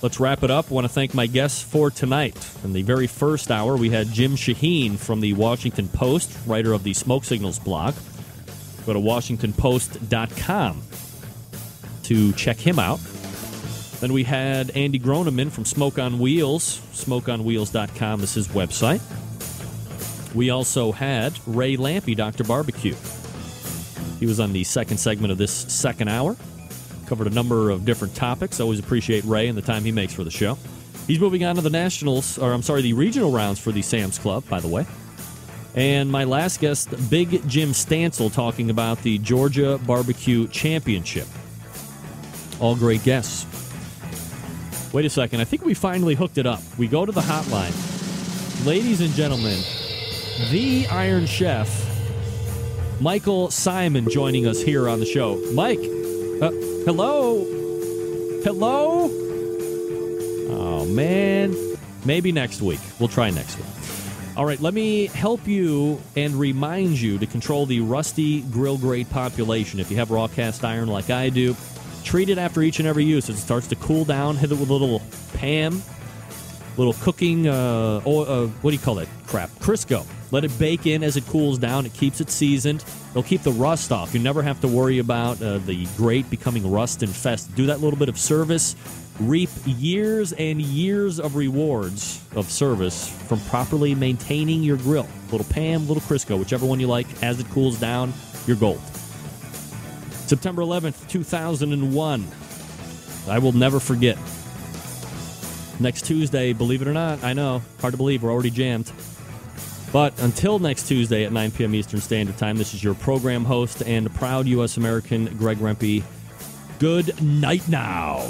let's wrap it up. I want to thank my guests for tonight. In the very first hour, we had Jim Shahin from the Washington Post, writer of the Smoke Signals blog. Go to WashingtonPost.com to check him out. Then we had Andy Groneman from Smoke on Wheels. SmokeOnWheels.com is his website. We also had Ray Lampe, Dr. Barbecue. He was on the second segment of this second hour. Covered a number of different topics. Always appreciate Ray and the time he makes for the show. He's moving on to the the regional rounds for the Sam's Club, by the way. And my last guest, Big Jim Stansel, talking about the Georgia Barbecue Championship. All great guests. Wait a second. I think we finally hooked it up. We go to the hotline. Ladies and gentlemen, the Iron Chef, Michael Simon, joining us here on the show. Mike, hello? Hello? Oh, man. Maybe next week. We'll try next week. All right, let me help you and remind you to control the rusty grill grate population. If you have raw cast iron like I do, treat it after each and every use. It starts to cool down. Hit it with a little Pam, little cooking, what do you call that crap? Crisco. Let it bake in as it cools down. It keeps it seasoned. It'll keep the rust off. You never have to worry about the grate becoming rust infested. Do that little bit of service. Reap years and years of rewards of service from properly maintaining your grill. Little Pam, little Crisco, whichever one you like. As it cools down, you're gold. September 11th, 2001. I will never forget. Next Tuesday, believe it or not, I know, hard to believe, we're already jammed. But until next Tuesday at 9 p.m. Eastern Standard Time, this is your program host and proud U.S. American, Greg Rempe. Good night now.